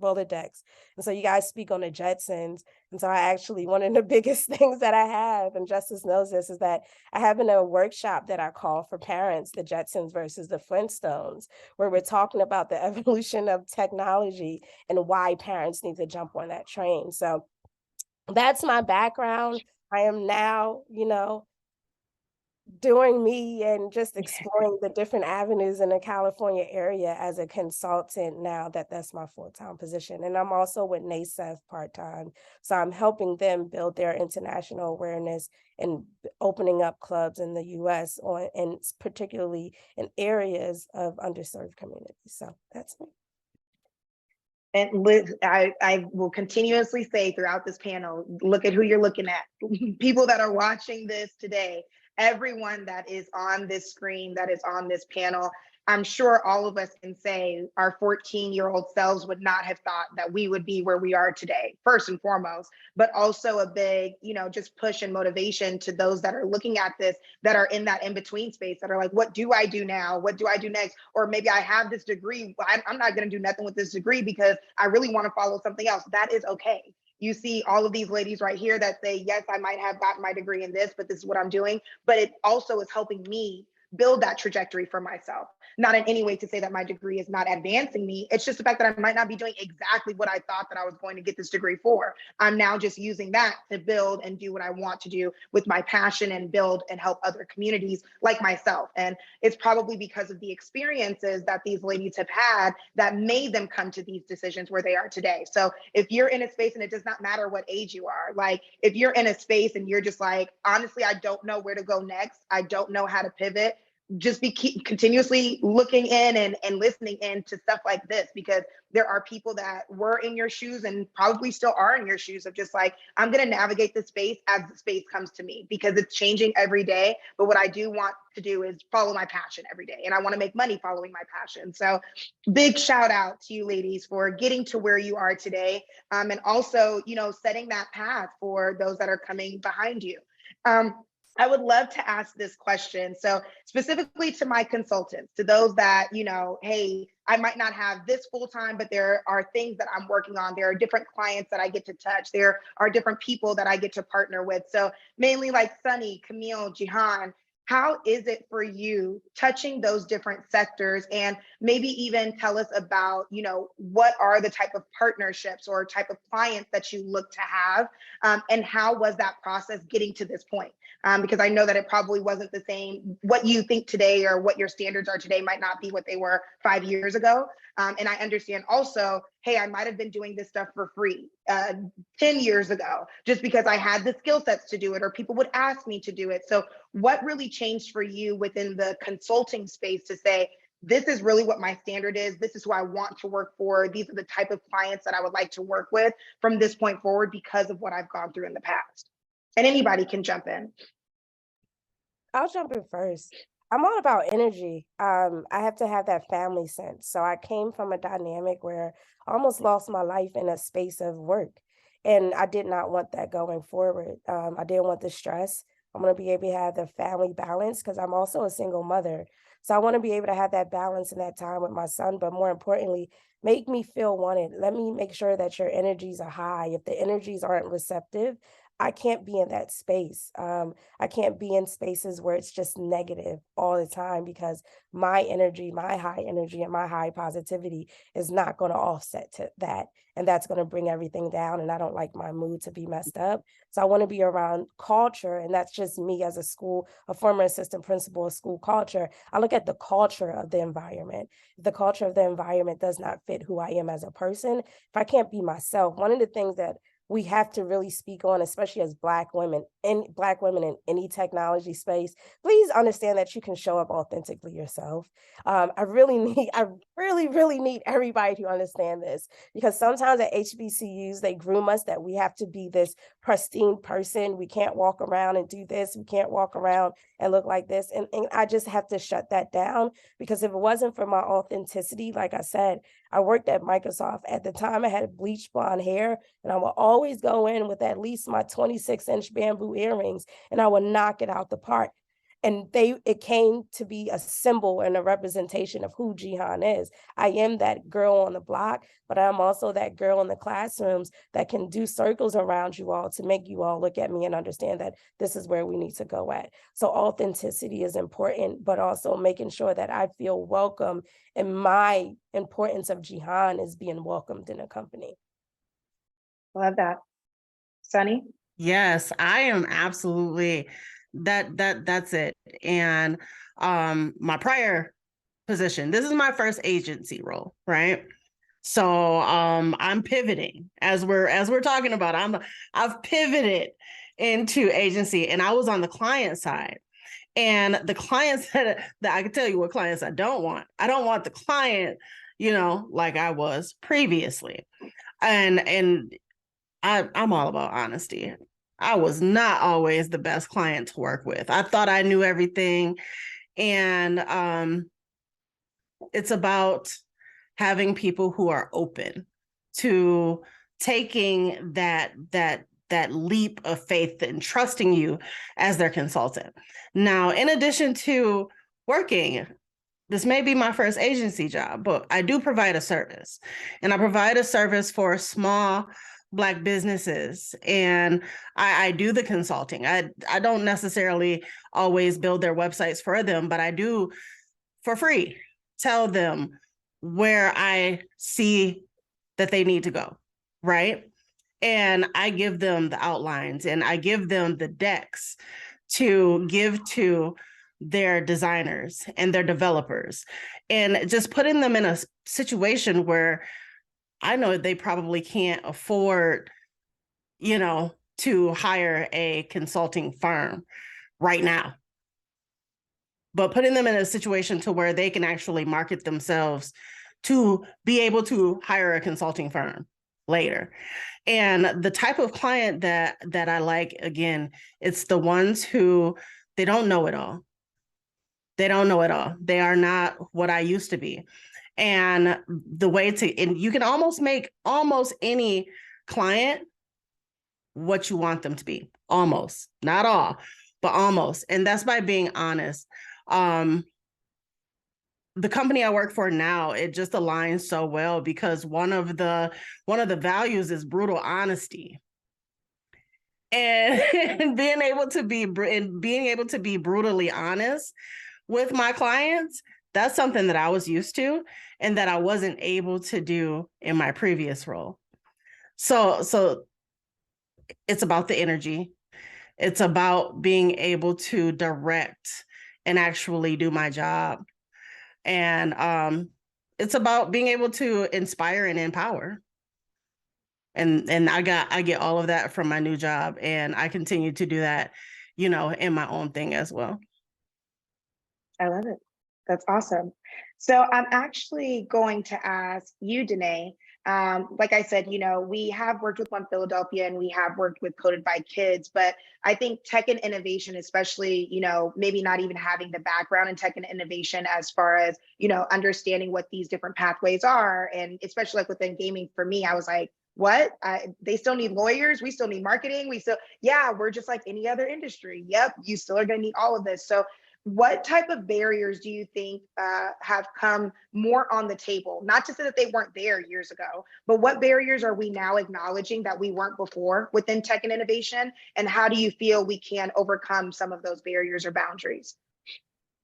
Rolodex. And so you guys speak on the Jetsons. And so I actually, one of the biggest things that I have, and Justice knows this, is that I have in a workshop that I call for parents, the Jetsons versus the Flintstones, where we're talking about the evolution of technology and why parents need to jump on that train. So that's my background. I am now, doing me and just exploring the different avenues in the California area as a consultant now that's my full-time position. And I'm also with NASEF part-time. So I'm helping them build their international awareness and opening up clubs in the US and particularly in areas of underserved communities. So that's me. And Liz, I will continuously say throughout this panel, look at who you're looking at. People that are watching this today, everyone that is on this screen, that is on this panel, I'm sure all of us can say our 14-year-old selves would not have thought that we would be where we are today, first and foremost, but also a big, just push and motivation to those that are looking at this, that are in that in-between space, that are like, what do I do now? What do I do next? Or maybe I have this degree, I'm not gonna do nothing with this degree because I really wanna follow something else. That is okay. You see all of these ladies right here that say, yes, I might have gotten my degree in this, but this is what I'm doing. But it also is helping me build that trajectory for myself. Not in any way to say that my degree is not advancing me. It's just the fact that I might not be doing exactly what I thought that I was going to get this degree for. I'm now just using that to build and do what I want to do with my passion and build and help other communities like myself. And it's probably because of the experiences that these ladies have had that made them come to these decisions where they are today. So if you're in a space, and it does not matter what age you are, like if you're in a space and you're just like, honestly, I don't know where to go next, I don't know how to pivot, just keep continuously looking in and listening in to stuff like this, because there are people that were in your shoes and probably still are in your shoes of just like, I'm going to navigate the space as the space comes to me, because it's changing every day. But what I do want to do is follow my passion every day. And I want to make money following my passion. So big shout out to you ladies for getting to where you are today. And also, setting that path for those that are coming behind you. I would love to ask this question. So specifically to my consultants, to those that, hey, I might not have this full time, but there are things that I'm working on. There are different clients that I get to touch. There are different people that I get to partner with. So mainly like Sunny, Camille, Jihan, how is it for you touching those different sectors? And maybe even tell us about, what are the type of partnerships or type of clients that you look to have? And how was that process getting to this point? Because I know that it probably wasn't the same. What you think today or what your standards are today might not be what they were 5 years ago. And I understand also, hey, I might have been doing this stuff for free 10 years ago, just because I had the skill sets to do it, or people would ask me to do it. So what really changed for you within the consulting space to say, this is really what my standard is, this is who I want to work for, these are the type of clients that I would like to work with from this point forward because of what I've gone through in the past? And anybody can jump in. I'll jump in first. I'm all about energy. I have to have that family sense. So I came from a dynamic where I almost lost my life in a space of work. And I did not want that going forward. I didn't want the stress. I want to be able to have the family balance because I'm also a single mother. So I want to be able to have that balance and that time with my son, but more importantly, make me feel wanted. Let me make sure that your energies are high. If the energies aren't receptive, I can't be in that space. I can't be in spaces where it's just negative all the time, because my energy, my high energy and my high positivity is not going to offset to that. And that's going to bring everything down. And I don't like my mood to be messed up. So I want to be around culture. And that's just me as a former assistant principal of school culture. I look at the culture of the environment. If the culture of the environment does not fit who I am as a person, if I can't be myself, one of the things that we have to really speak on, especially as Black women in any technology space. Please understand that you can show up authentically yourself. I really need everybody to understand this, because sometimes at HBCUs, they groom us that we have to be this pristine person. We can't walk around and do this. We can't walk around and look like this. And I just have to shut that down, because if it wasn't for my authenticity, like I said, I worked at Microsoft. At the time, I had bleached blonde hair, and I would always go in with at least my 26-inch bamboo earrings, and I would knock it out the park. And it came to be a symbol and a representation of who Jihan is. I am that girl on the block, but I'm also that girl in the classrooms that can do circles around you all to make you all look at me and understand that this is where we need to go at. So authenticity is important, but also making sure that I feel welcome. And my importance of Jihan is being welcomed in a company. Love that. Sunny? Yes, I am absolutely that's it. And my prior position, this is my first agency role, right? So I'm pivoting as we're talking about. I've pivoted into agency, and I was on the client side. And the clients that I can tell you what clients I don't want. I don't want the client, like I was previously. And I'm all about honesty. I was not always the best client to work with. I thought I knew everything. And it's about having people who are open to taking that leap of faith and trusting you as their consultant. Now, in addition to working, this may be my first agency job, but I do provide a service. And I provide a service for small Black businesses, and I do the consulting. I don't necessarily always build their websites for them, but I do for free tell them where I see that they need to go, right? And I give them the outlines, and I give them the decks to give to their designers and their developers, and just putting them in a situation where I know they probably can't afford, to hire a consulting firm right now. But putting them in a situation to where they can actually market themselves to be able to hire a consulting firm later. And the type of client that I like, again, it's the ones who they don't know it all. They don't know it all. They are not what I used to be. And and you can almost make almost any client what you want them to be. Almost, not all, but almost. And that's by being honest. The company I work for now, it just aligns so well, because one of the values is brutal honesty. And being able to be brutally honest with my clients, that's something that I was used to and that I wasn't able to do in my previous role. So it's about the energy. It's about being able to direct and actually do my job. And it's about being able to inspire and empower. And I get all of that from my new job, and I continue to do that, in my own thing as well. I love it. That's awesome. So I'm actually going to ask you, Danae. Like I said, we have worked with One Philadelphia and we have worked with Coded by Kids, but I think tech and innovation, especially, maybe not even having the background in tech and innovation as far as, understanding what these different pathways are. And especially like within gaming, for me, I was like, what? They still need lawyers. We still need marketing. We're just like any other industry. Yep. You still are going to need all of this. So what type of barriers do you think have come more on the table? Not to say that they weren't there years ago, but what barriers are we now acknowledging that we weren't before within tech and innovation? And how do you feel we can overcome some of those barriers or boundaries?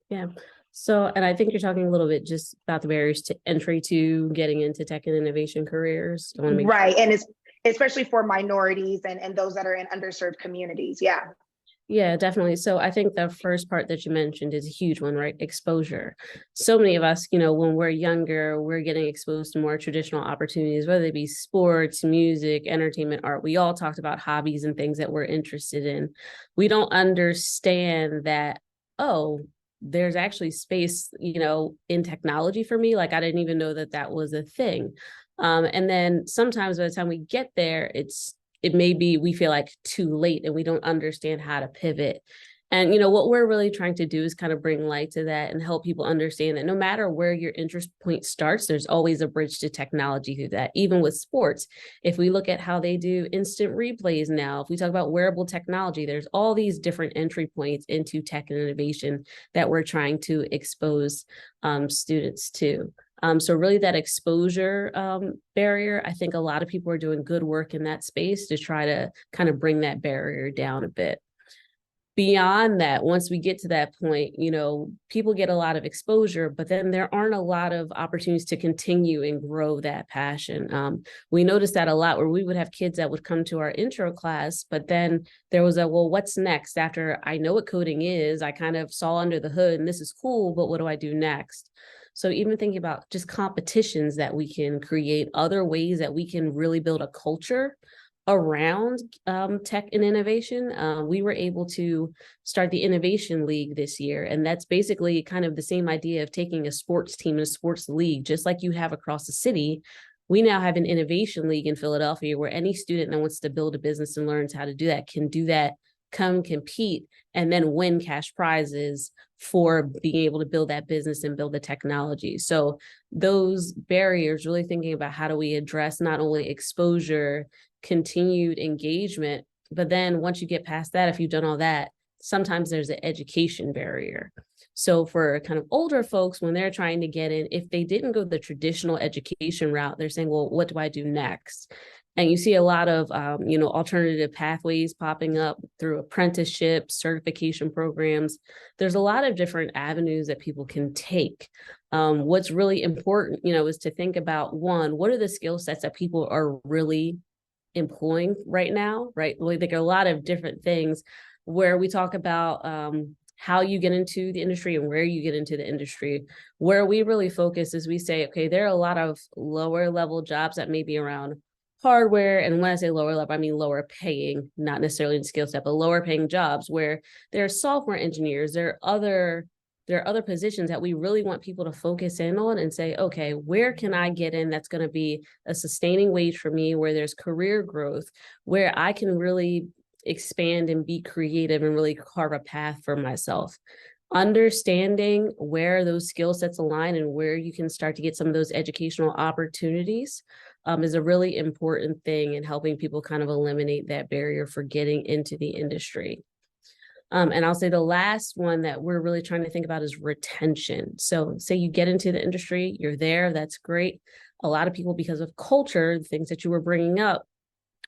Yeah. So, and I think you're talking a little bit just about the barriers to entry to getting into tech and innovation careers. I want to make right. Sure. And it's especially for minorities and those that are in underserved communities. Yeah. Yeah, definitely. So I think the first part that you mentioned is a huge one, right? Exposure. So many of us, when we're younger, we're getting exposed to more traditional opportunities, whether they be sports, music, entertainment, art. We all talked about hobbies and things that we're interested in. We don't understand that, oh, there's actually space, in technology for me. Like I didn't even know that that was a thing. And then sometimes by the time we get there, it may be we feel like too late and we don't understand how to pivot. And what we're really trying to do is kind of bring light to that and help people understand that no matter where your interest point starts, there's always a bridge to technology through that. Even with sports, if we look at how they do instant replays now, if we talk about wearable technology, there's all these different entry points into tech and innovation that we're trying to expose students to. So really that exposure barrier, I think a lot of people are doing good work in that space to try to kind of bring that barrier down a bit. Beyond that, once we get to that point, people get a lot of exposure, but then there aren't a lot of opportunities to continue and grow that passion. We noticed that a lot where we would have kids that would come to our intro class, but then there was well, what's next? After I know what coding is, I kind of saw under the hood and this is cool, but what do I do next? So even thinking about just competitions that we can create, other ways that we can really build a culture around tech and innovation. We were able to start the Innovation League this year. And that's basically kind of the same idea of taking a sports team and a sports league, just like you have across the city. We now have an Innovation League in Philadelphia where any student that wants to build a business and learns how to do that can do that, come compete, and then win cash prizes for being able to build that business and build the technology. So those barriers, really thinking about how do we address not only exposure, continued engagement, but then once you get past that, if you've done all that, sometimes there's an education barrier. So for kind of older folks, when they're trying to get in, if they didn't go the traditional education route, they're saying, well, what do I do next? And you see a lot of, alternative pathways popping up through apprenticeships, certification programs. There's a lot of different avenues that people can take. What's really important, is to think about, one, what are the skill sets that people are really employing right now, right? Well, there are a lot of different things where we talk about how you get into the industry and where you get into the industry. Where we really focus is we say, okay, there are a lot of lower level jobs that may be around hardware. And when I say lower level, I mean lower paying, not necessarily in skill set, but lower paying jobs where there are software engineers, there are other positions that we really want people to focus in on and say, okay, where can I get in that's going to be a sustaining wage for me, where there's career growth, where I can really expand and be creative and really carve a path for myself. Understanding where those skill sets align and where you can start to get some of those educational opportunities is a really important thing in helping people kind of eliminate that barrier for getting into the industry. And I'll say the last one that we're really trying to think about is retention. So say you get into the industry, you're there, that's great. A lot of people, because of culture, the things that you were bringing up,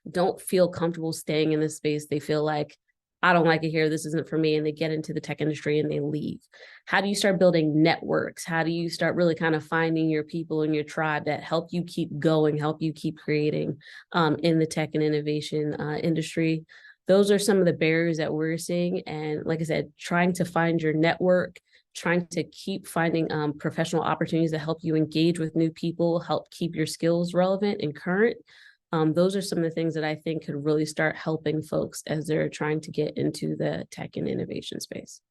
don't feel comfortable staying in this space. They feel like, I don't like it here, this isn't for me, and they get into the tech industry and they leave. How do you start building networks? How do you start really kind of finding your people and your tribe that help you keep going, help you keep creating in the tech and innovation industry? Those are some of the barriers that we're seeing. And like I said, trying to find your network, trying to keep finding professional opportunities that help you engage with new people, help keep your skills relevant and current. Those are some of the things that I think could really start helping folks as they're trying to get into the tech and innovation space.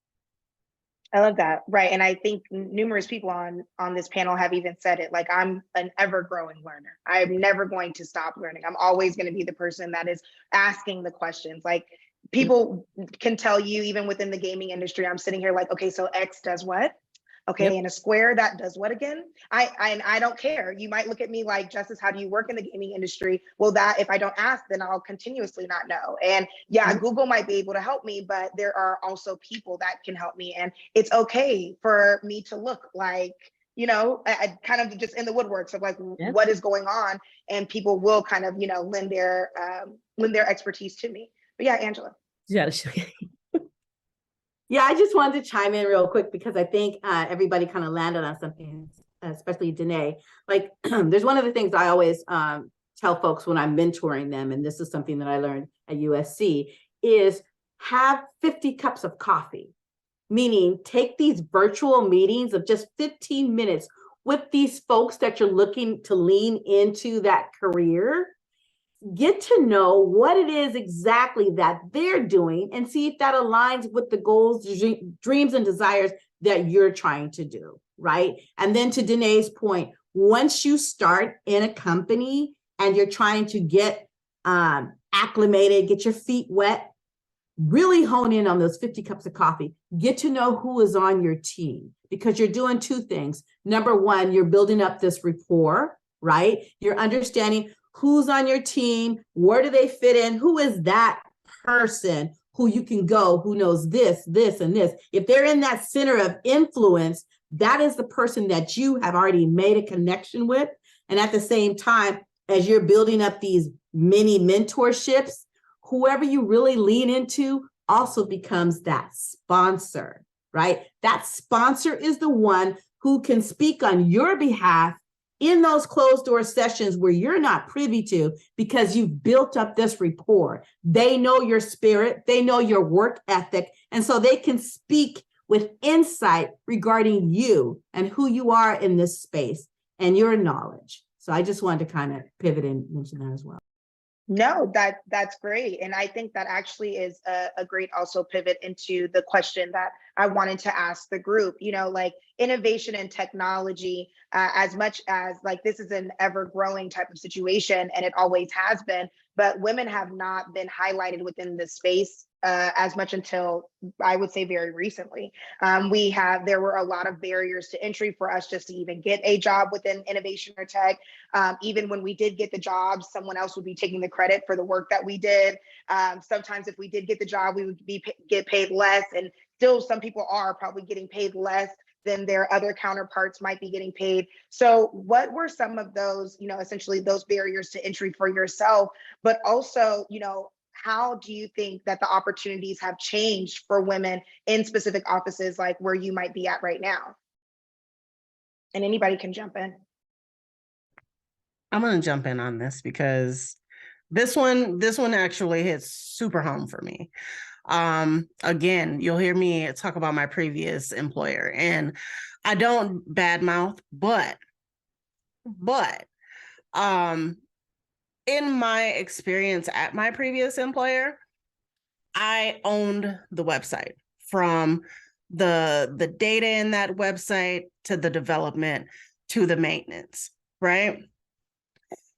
I love that. Right. And I think numerous people on this panel have even said it, like, I'm an ever growing learner. I'm never going to stop learning. I'm always going to be the person that is asking the questions. Like, people can tell you, even within the gaming industry, I'm sitting here like, okay, so X does what? Okay, Yep. And a square, that does what again? I don't care. You might look at me like, Justice, how do you work in the gaming industry? Well, that if I don't ask, then I'll continuously not know. And yeah, Google might be able to help me, but there are also people that can help me. And it's okay for me to look like, I kind of just in the woodworks of like, what is going on? And people will kind of, lend their expertise to me. But yeah, Angela. Yeah. Yeah, I just wanted to chime in real quick because I think everybody kind of landed on something, especially Danae. Like, there's one of the things I always tell folks when I'm mentoring them, and this is something that I learned at USC, is have 50 cups of coffee, meaning take these virtual meetings of just 15 minutes with these folks that you're looking to lean into that career. Get to know what it is exactly that they're doing and see if that aligns with the goals, dreams, and desires that you're trying to do, right? And then to Danae's point, once you start in a company and you're trying to get acclimated, get your feet wet, really hone in on those 50 cups of coffee. Get to know who is on your team, because you're doing two things. Number one, you're building up this rapport, right? You're understanding who's on your team, where do they fit in, who is that person who you can go, who knows this, this, and this. If they're in that center of influence, that is the person that you have already made a connection with. And at the same time, as you're building up these mini mentorships, whoever you really lean into also becomes that sponsor, right? That sponsor is the one who can speak on your behalf in those closed door sessions where you're not privy to, because you've built up this rapport. They know your spirit, they know your work ethic, and so they can speak with insight regarding you and who you are in this space and your knowledge. So I just wanted to kind of pivot and mention that as well. No, that's great. And I think that actually is a great also pivot into the question that I wanted to ask the group, like innovation and technology, as much as like this is an ever growing type of situation, and it always has been, but women have not been highlighted within this space as much until I would say very recently. There were a lot of barriers to entry for us just to even get a job within innovation or tech. Even when we did get the job, someone else would be taking the credit for the work that we did. Sometimes if we did get the job, we would get paid less, and still some people are probably getting paid less than their other counterparts might be getting paid. So what were some of those, essentially those barriers to entry for yourself, but also, how do you think that the opportunities have changed for women in specific offices like where you might be at right now? And anybody can jump in. I'm going to jump in on this because this one actually hits super home for me. Again, you'll hear me talk about my previous employer, and I don't badmouth, but in my experience at my previous employer, I owned the website, from the data in that website to the development to the maintenance, right?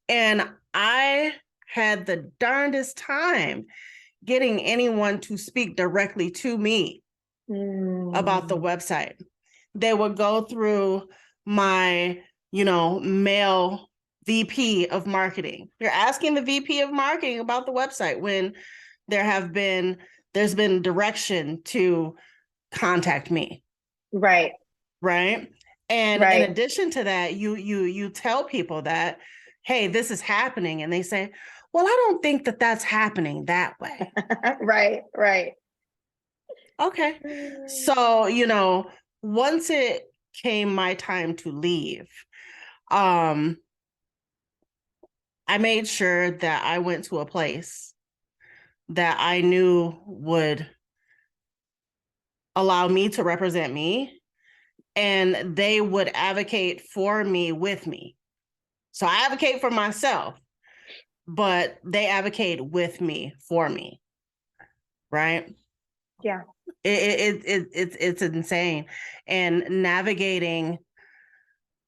And I had the darndest time getting anyone to speak directly to me about the website. They would go through my, male VP of marketing. You're asking the VP of marketing about the website when there's been direction to contact me. Right. And in addition to that, you tell people that, hey, this is happening, and they say, well, I don't think that that's happening that way. Right. Okay. So, once it came my time to leave, I made sure that I went to a place that I knew would allow me to represent me, and they would advocate for me with me. So I advocate for myself, but they advocate with me, for me, right? Yeah. It's insane. And navigating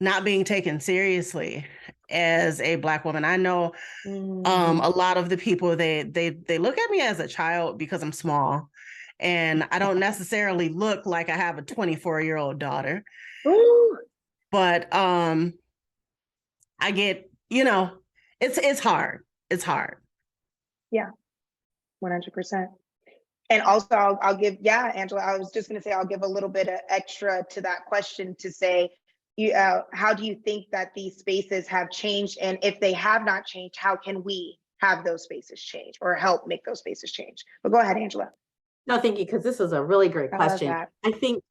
not being taken seriously as a Black woman. I know a lot of the people, they look at me as a child because I'm small, and I don't necessarily look like I have a 24-year-old daughter. Ooh. But I get, it's hard. It's hard. Yeah, 100%. And also I'll give, Angela, I was just going to say, I'll give a little bit of extra to that question to say, how do you think that these spaces have changed? And if they have not changed, how can we have those spaces change or help make those spaces change? But go ahead, Angela. No, thank you, because this is a really great question. I think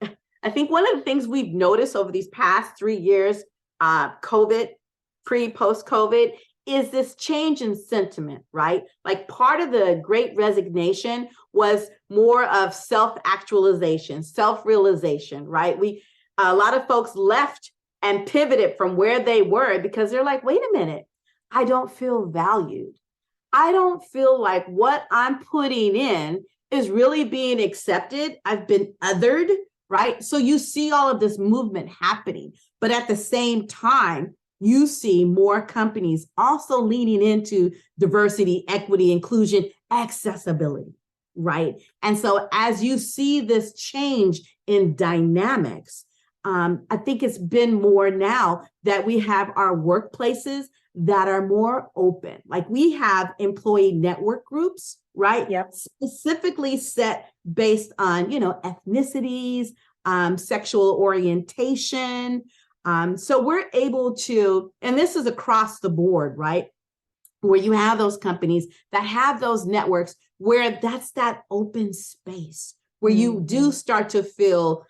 one of the things we've noticed over these past 3 years, COVID, post-COVID, is this change in sentiment, right? Like part of the Great Resignation was more of self-actualization, self-realization, right? A lot of folks left and pivoted from where they were because they're like, wait a minute, I don't feel valued. I don't feel like what I'm putting in is really being accepted. I've been othered, right? So you see all of this movement happening, but at the same time, you see more companies also leaning into diversity, equity, inclusion, accessibility, right? And so as you see this change in dynamics, I think it's been more now that we have our workplaces that are more open. Like we have employee network groups, right? Yep. Specifically set based on, ethnicities, sexual orientation. So we're able to, and this is across the board, right? Where you have those companies that have those networks where that's that open space where you do start to feel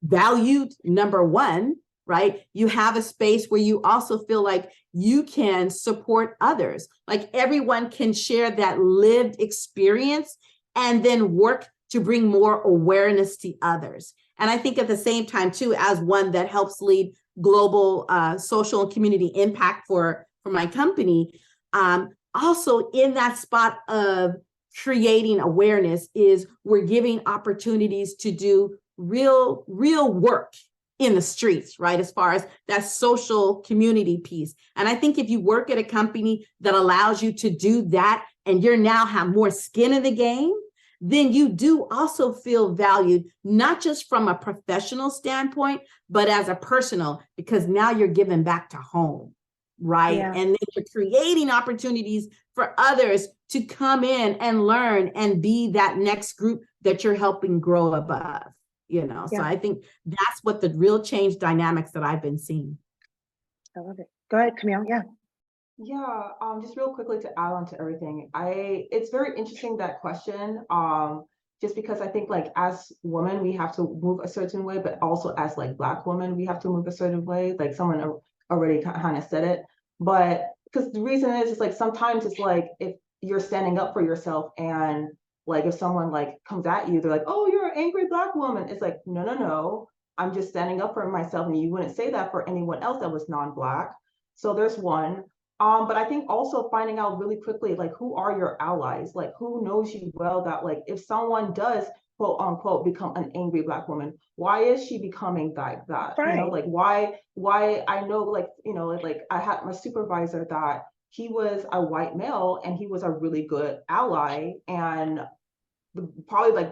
valued, number one, right? You have a space where you also feel like you can support others. Like everyone can share that lived experience and then work to bring more awareness to others. And I think at the same time, too, as one that helps lead global social and community impact for my company, also in that spot of creating awareness is we're giving opportunities to do real work in the streets, right? As far as that social community piece. And I think if you work at a company that allows you to do that and you're now have more skin in the game, then you do also feel valued, not just from a professional standpoint, but as a personal, because now you're giving back to home, right? Yeah. And then you're creating opportunities for others to come in and learn and be that next group that you're helping grow above, Yeah. So I think that's what the real change dynamics that I've been seeing. I love it. Go ahead, Camille. Yeah. Yeah, just real quickly to add on to everything, it's very interesting, that question, just because I think like as women, we have to move a certain way, but also as like Black women, we have to move a certain way, like someone already kind of said it, but because the reason is like sometimes it's like if you're standing up for yourself and like if someone like comes at you, they're like, oh, you're an angry Black woman. It's like, no, I'm just standing up for myself, and you wouldn't say that for anyone else that was non-Black. So there's one. But I think also finding out really quickly, like, who are your allies? Like, who knows you well that, like, if someone does, quote unquote, become an angry Black woman, why is she becoming like that? Right. Like, why I know, like, like I had my supervisor that he was a white male and he was a really good ally and probably like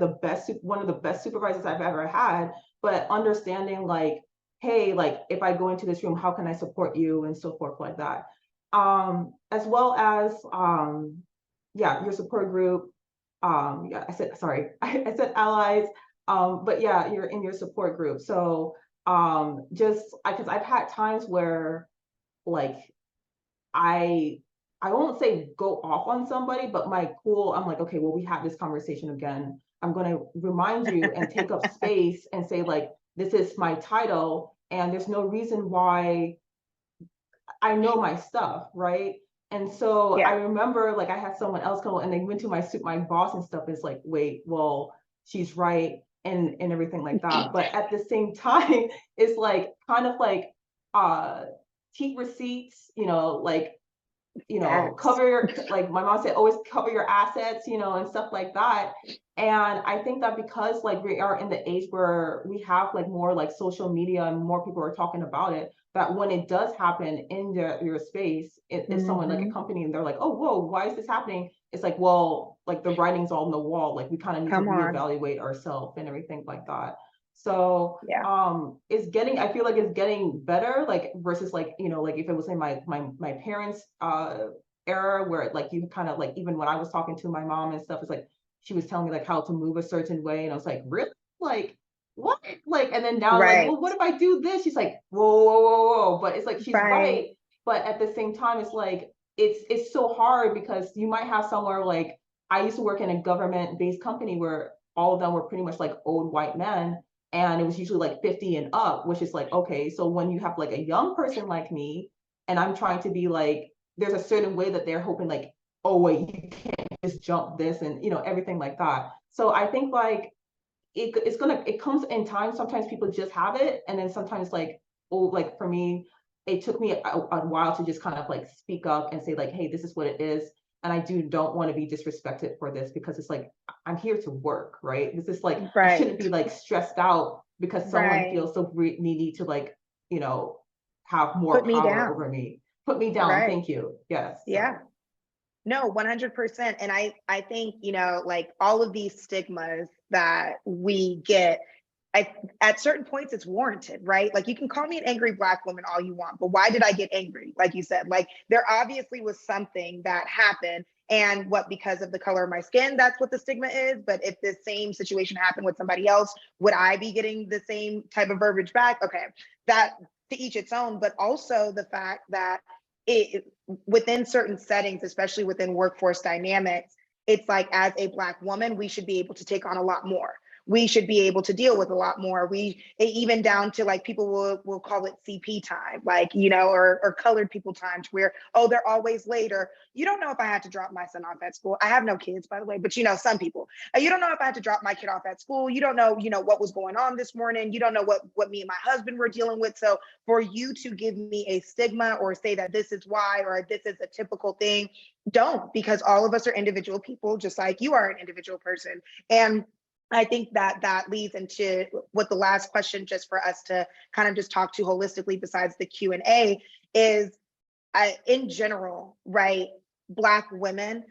one of the best supervisors I've ever had, but understanding like, hey, like, if I go into this room, how can I support you and so forth like that. As well as, your support group. I said allies, but yeah, you're in your support group. So, just because I've had times where like, I won't say go off on somebody, but I'm like, okay, well, we had this conversation again. I'm going to remind you and take up space and say like, this is my title and there's no reason why I know my stuff, right? And so I remember like I had someone else come and they went to my boss and stuff. It's like, wait, well, she's right and everything like that. But at the same time, it's like kind of like keep receipts, cover your, like my mom said, always cover your assets, and stuff like that. And I think that because like we are in the age where we have like more like social media and more people are talking about it, that when it does happen in your space, if someone like a company and they're like, oh, whoa, why is this happening? It's like, well, like the writing's all on the wall. Like we kind of need to reevaluate ourselves and everything like that. So I feel like it's getting better, like versus like, like if it was in my parents' era where like you kind of like, even when I was talking to my mom and stuff, it's like she was telling me like how to move a certain way. And I was like, really? Like, what? Like, and then now like, well, what if I do this? She's like, whoa. But it's like, she's right. But at the same time, it's like, it's so hard because you might have somewhere like, I used to work in a government-based company where all of them were pretty much like old white men. And it was usually like 50 and up, which is like, okay, so when you have like a young person like me, and I'm trying to be like, there's a certain way that they're hoping like, oh wait, you can't just jump this and, you know, everything like that. So I think like it comes in time. Sometimes people just have it. And then sometimes like, oh, like for me, it took me a while to just kind of like speak up and say like, hey, this is what it is. And I don't want to be disrespected for this, because it's like, I'm here to work, right? This is like, I shouldn't be like stressed out because someone feels so needy to like, you know, have more power over me. Put me down. Thank you. Yes. Yeah. No, 100%. And I think, you know, like all of these stigmas that we get, at certain points it's warranted, right? Like you can call me an angry Black woman all you want, but why did I get angry? Like you said, like there obviously was something that happened, and because of the color of my skin, that's what the stigma is. But if the same situation happened with somebody else, would I be getting the same type of verbiage back? Okay, that to each its own, but also the fact that within certain settings, especially within workforce dynamics, it's like as a Black woman, we should be able to take on a lot more. We should be able to deal with a lot more. Even down to like people will call it CP time, like, you know, or colored people time, to where, oh, they're always late, or you don't know if I had to drop my son off at school. I have no kids, by the way, but you know, some people, you don't know if I had to drop my kid off at school. You don't know, what was going on this morning. You don't know what me and my husband were dealing with. So for you to give me a stigma or say that this is why, or this is a typical thing, don't, because all of us are individual people, just like you are an individual person. And I think that leads into what the last question, just for us to kind of just talk to holistically besides the Q&A, is in general, right? Black women,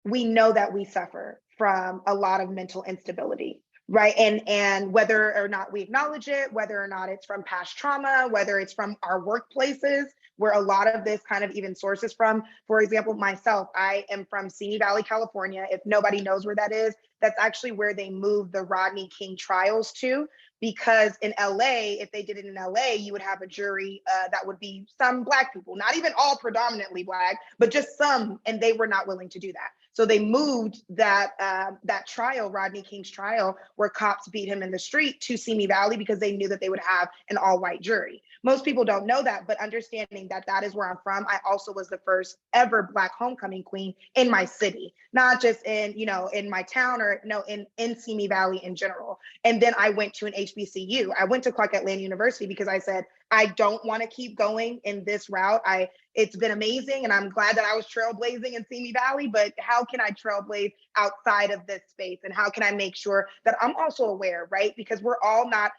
we know that we suffer from a lot of mental instability, right? And whether or not we acknowledge it, whether or not it's from past trauma, whether it's from our workplaces, where a lot of this kind of even sources from. For example, myself, I am from Simi Valley, California. If nobody knows where that is, that's actually where they moved the Rodney King trials to, because in LA, if they did it in LA, you would have a jury that would be some Black people, not even all predominantly Black, but just some, and they were not willing to do that. So they moved that trial, Rodney King's trial, where cops beat him in the street, to Simi Valley, because they knew that they would have an all-white jury. Most people don't know that, but understanding that that is where I'm from, I also was the first ever Black homecoming queen in my city, not just in, in my town, or in Simi Valley in general. And then I went to an HBCU. I went to Clark Atlanta University because I said, I don't want to keep going in this route. It's been amazing, and I'm glad that I was trailblazing in Simi Valley, but how can I trailblaze outside of this space? And how can I make sure that I'm also aware, right? Because we're all not,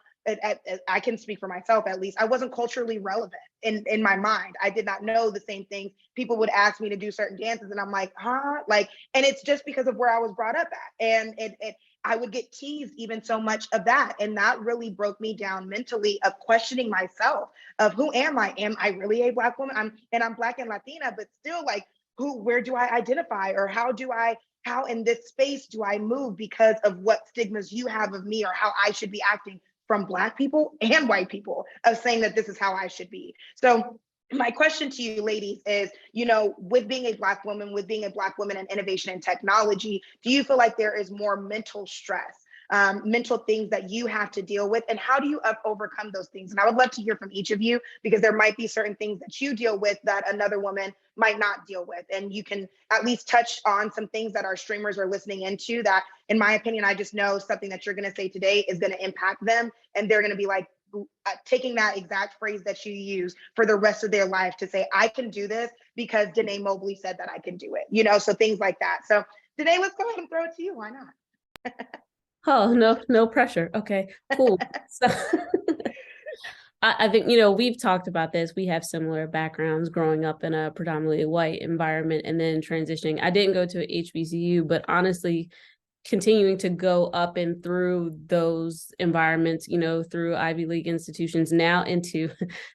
I can speak for myself at least, I wasn't culturally relevant in my mind. I did not know the same things. People would ask me to do certain dances, and I'm like, huh? Like, and it's just because of where I was brought up at. And I would get teased even so much of that. And that really broke me down mentally, of questioning myself, of who am I? Am I really a Black woman? I'm Black and Latina, but still, like, where do I identify? Or how in this space do I move because of what stigmas you have of me, or how I should be acting from Black people and white people, of saying that this is how I should be. So my question to you ladies is, with being a Black woman, in innovation and technology, do you feel like there is more mental stress, mental things that you have to deal with, and how do you overcome those things? And I would love to hear from each of you, because there might be certain things that you deal with that another woman might not deal with. And you can at least touch on some things that our streamers are listening into that, in my opinion, I just know something that you're going to say today is going to impact them, and they're going to be like, taking that exact phrase that you use for the rest of their life, to say, I can do this because Danae Mobley said that I can do it, so things like that. So Danae, let's go ahead and throw it to you. Why not? Oh, no pressure. Okay, cool. So I think, we've talked about this. We have similar backgrounds, growing up in a predominantly white environment and then transitioning. I didn't go to a HBCU, but honestly, continuing to go up and through those environments, through Ivy League institutions, now into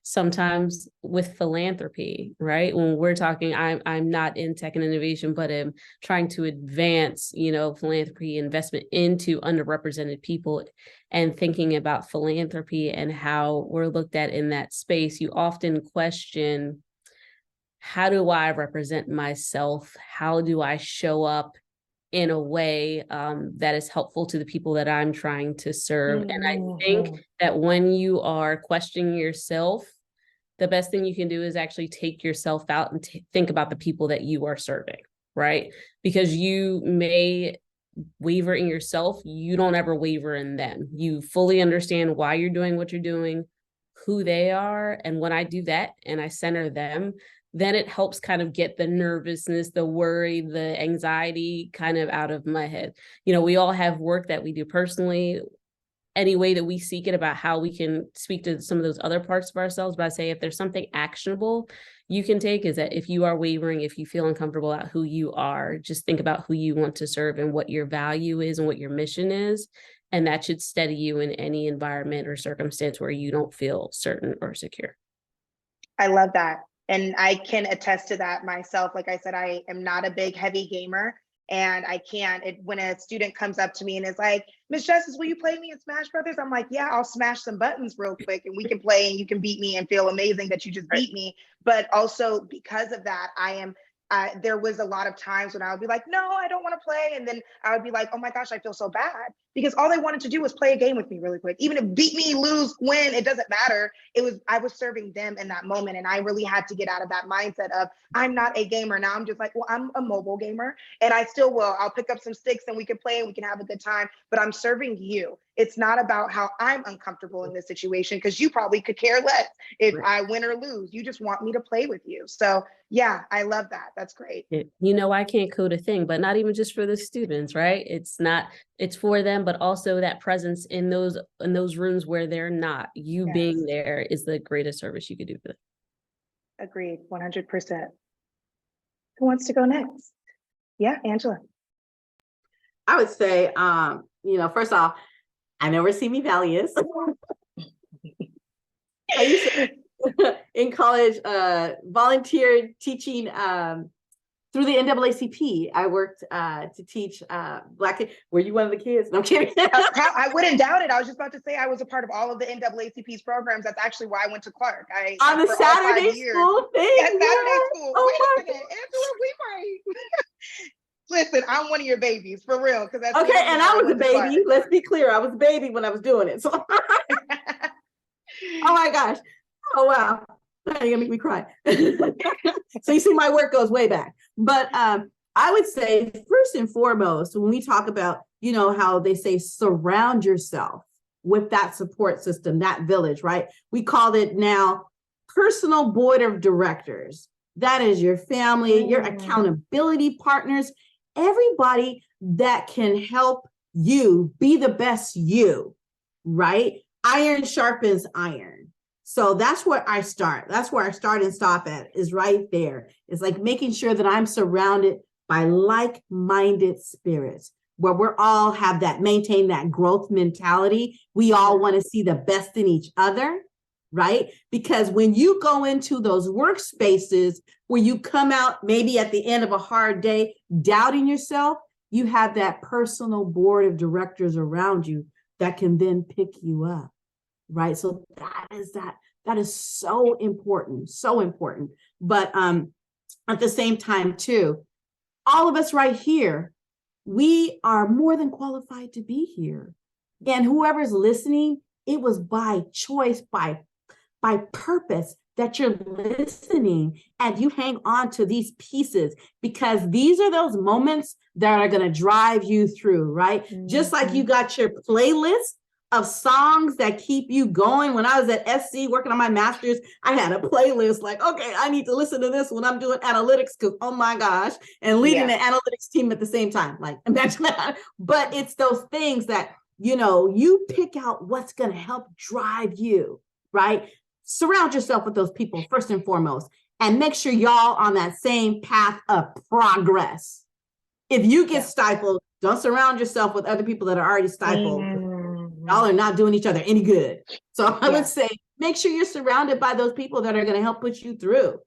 sometimes with philanthropy, right? When we're talking, I'm not in tech and innovation, but I'm trying to advance, philanthropy, investment into underrepresented people, and thinking about philanthropy and how we're looked at in that space. You often question, how do I represent myself? How do I show up in a way that is helpful to the people that I'm trying to serve? And I think that when you are questioning yourself, the best thing you can do is actually take yourself out and think about the people that you are serving, right? Because you may waver in yourself, you don't ever waver in them. You fully understand why you're doing what you're doing, who they are. And when I do that and I center them, then it helps kind of get the nervousness, the worry, the anxiety kind of out of my head. You know, we all have work that we do personally, any way that we seek it about how we can speak to some of those other parts of ourselves. But I say, if there's something actionable you can take, is that if you are wavering, if you feel uncomfortable about who you are, just think about who you want to serve and what your value is and what your mission is. And that should steady you in any environment or circumstance where you don't feel certain or secure. I love that. And I can attest to that myself. Like I said, I am not a big, heavy gamer. And I can't, when a student comes up to me and is like, Miss Justice, will you play me in Smash Brothers? I'm like, yeah, I'll smash some buttons real quick and we can play and you can beat me and feel amazing that you just beat me. But also because of that, there was a lot of times when I would be like, no, I don't want to play. And then I would be like, oh my gosh, I feel so bad, because all they wanted to do was play a game with me really quick. Even if beat me, lose, win, it doesn't matter. I was serving them in that moment. And I really had to get out of that mindset of, I'm not a gamer. Now I'm just like, well, I'm a mobile gamer and I still will. I'll pick up some sticks and we can play and we can have a good time, but I'm serving you. It's not about how I'm uncomfortable in this situation, because you probably could care less if I win or lose. You just want me to play with you. So yeah, I love that. That's great. You know, I can't code a thing, but not even just for the students, right? It's for them, but also that presence in those rooms where they're not. You being there is the greatest service you could do for them. Agreed, 100%. Who wants to go next? Yeah, Angela. I would say, first off, I know where Simi Valley is. I used to, in college, volunteered teaching through the NAACP. I worked to teach Black kids. Were you one of the kids? No, I'm kidding. I wouldn't doubt it. I was just about to say I was a part of all of the NAACP's programs. That's actually why I went to Clark. On the Saturday school thing? Yeah, Saturday school. Oh, wait a minute, Angela, we might. Listen, I'm one of your babies, for real. Okay, and I was a baby. Let's be clear. I was a baby when I was doing it. So, oh my gosh. Oh, wow. You're going to make me cry. So you see, my work goes way back. But I would say, first and foremost, when we talk about, how they say surround yourself with that support system, that village, right? We call it now personal board of directors. That is your family, your accountability partners, everybody that can help you be the best you, right? Iron sharpens iron. So that's where I start. That's where I start and stop at, is right there. It's like making sure that I'm surrounded by like-minded spirits, where we're all maintain that growth mentality. We all want to see the best in each other, right? Because when you go into those workspaces where you come out maybe at the end of a hard day, doubting yourself, you have that personal board of directors around you that can then pick you up, right? So that is so important, so important. But at the same time too, all of us right here, we are more than qualified to be here. And whoever's listening, it was by choice, by purpose that you're listening, and you hang on to these pieces, because these are those moments that are going to drive you through, right? Mm-hmm. Just like you got your playlist of songs that keep you going. When I was at SC working on my master's, I had a playlist like, okay, I need to listen to this when I'm doing analytics, because oh my gosh, and leading an analytics team at the same time. Like, imagine that. But it's those things that, you pick out what's going to help drive you, right? Surround yourself with those people first and foremost, and make sure y'all on that same path of progress. If you get stifled, don't surround yourself with other people that are already stifled. Y'all are not doing each other any good. So I would say, make sure you're surrounded by those people that are going to help push you through.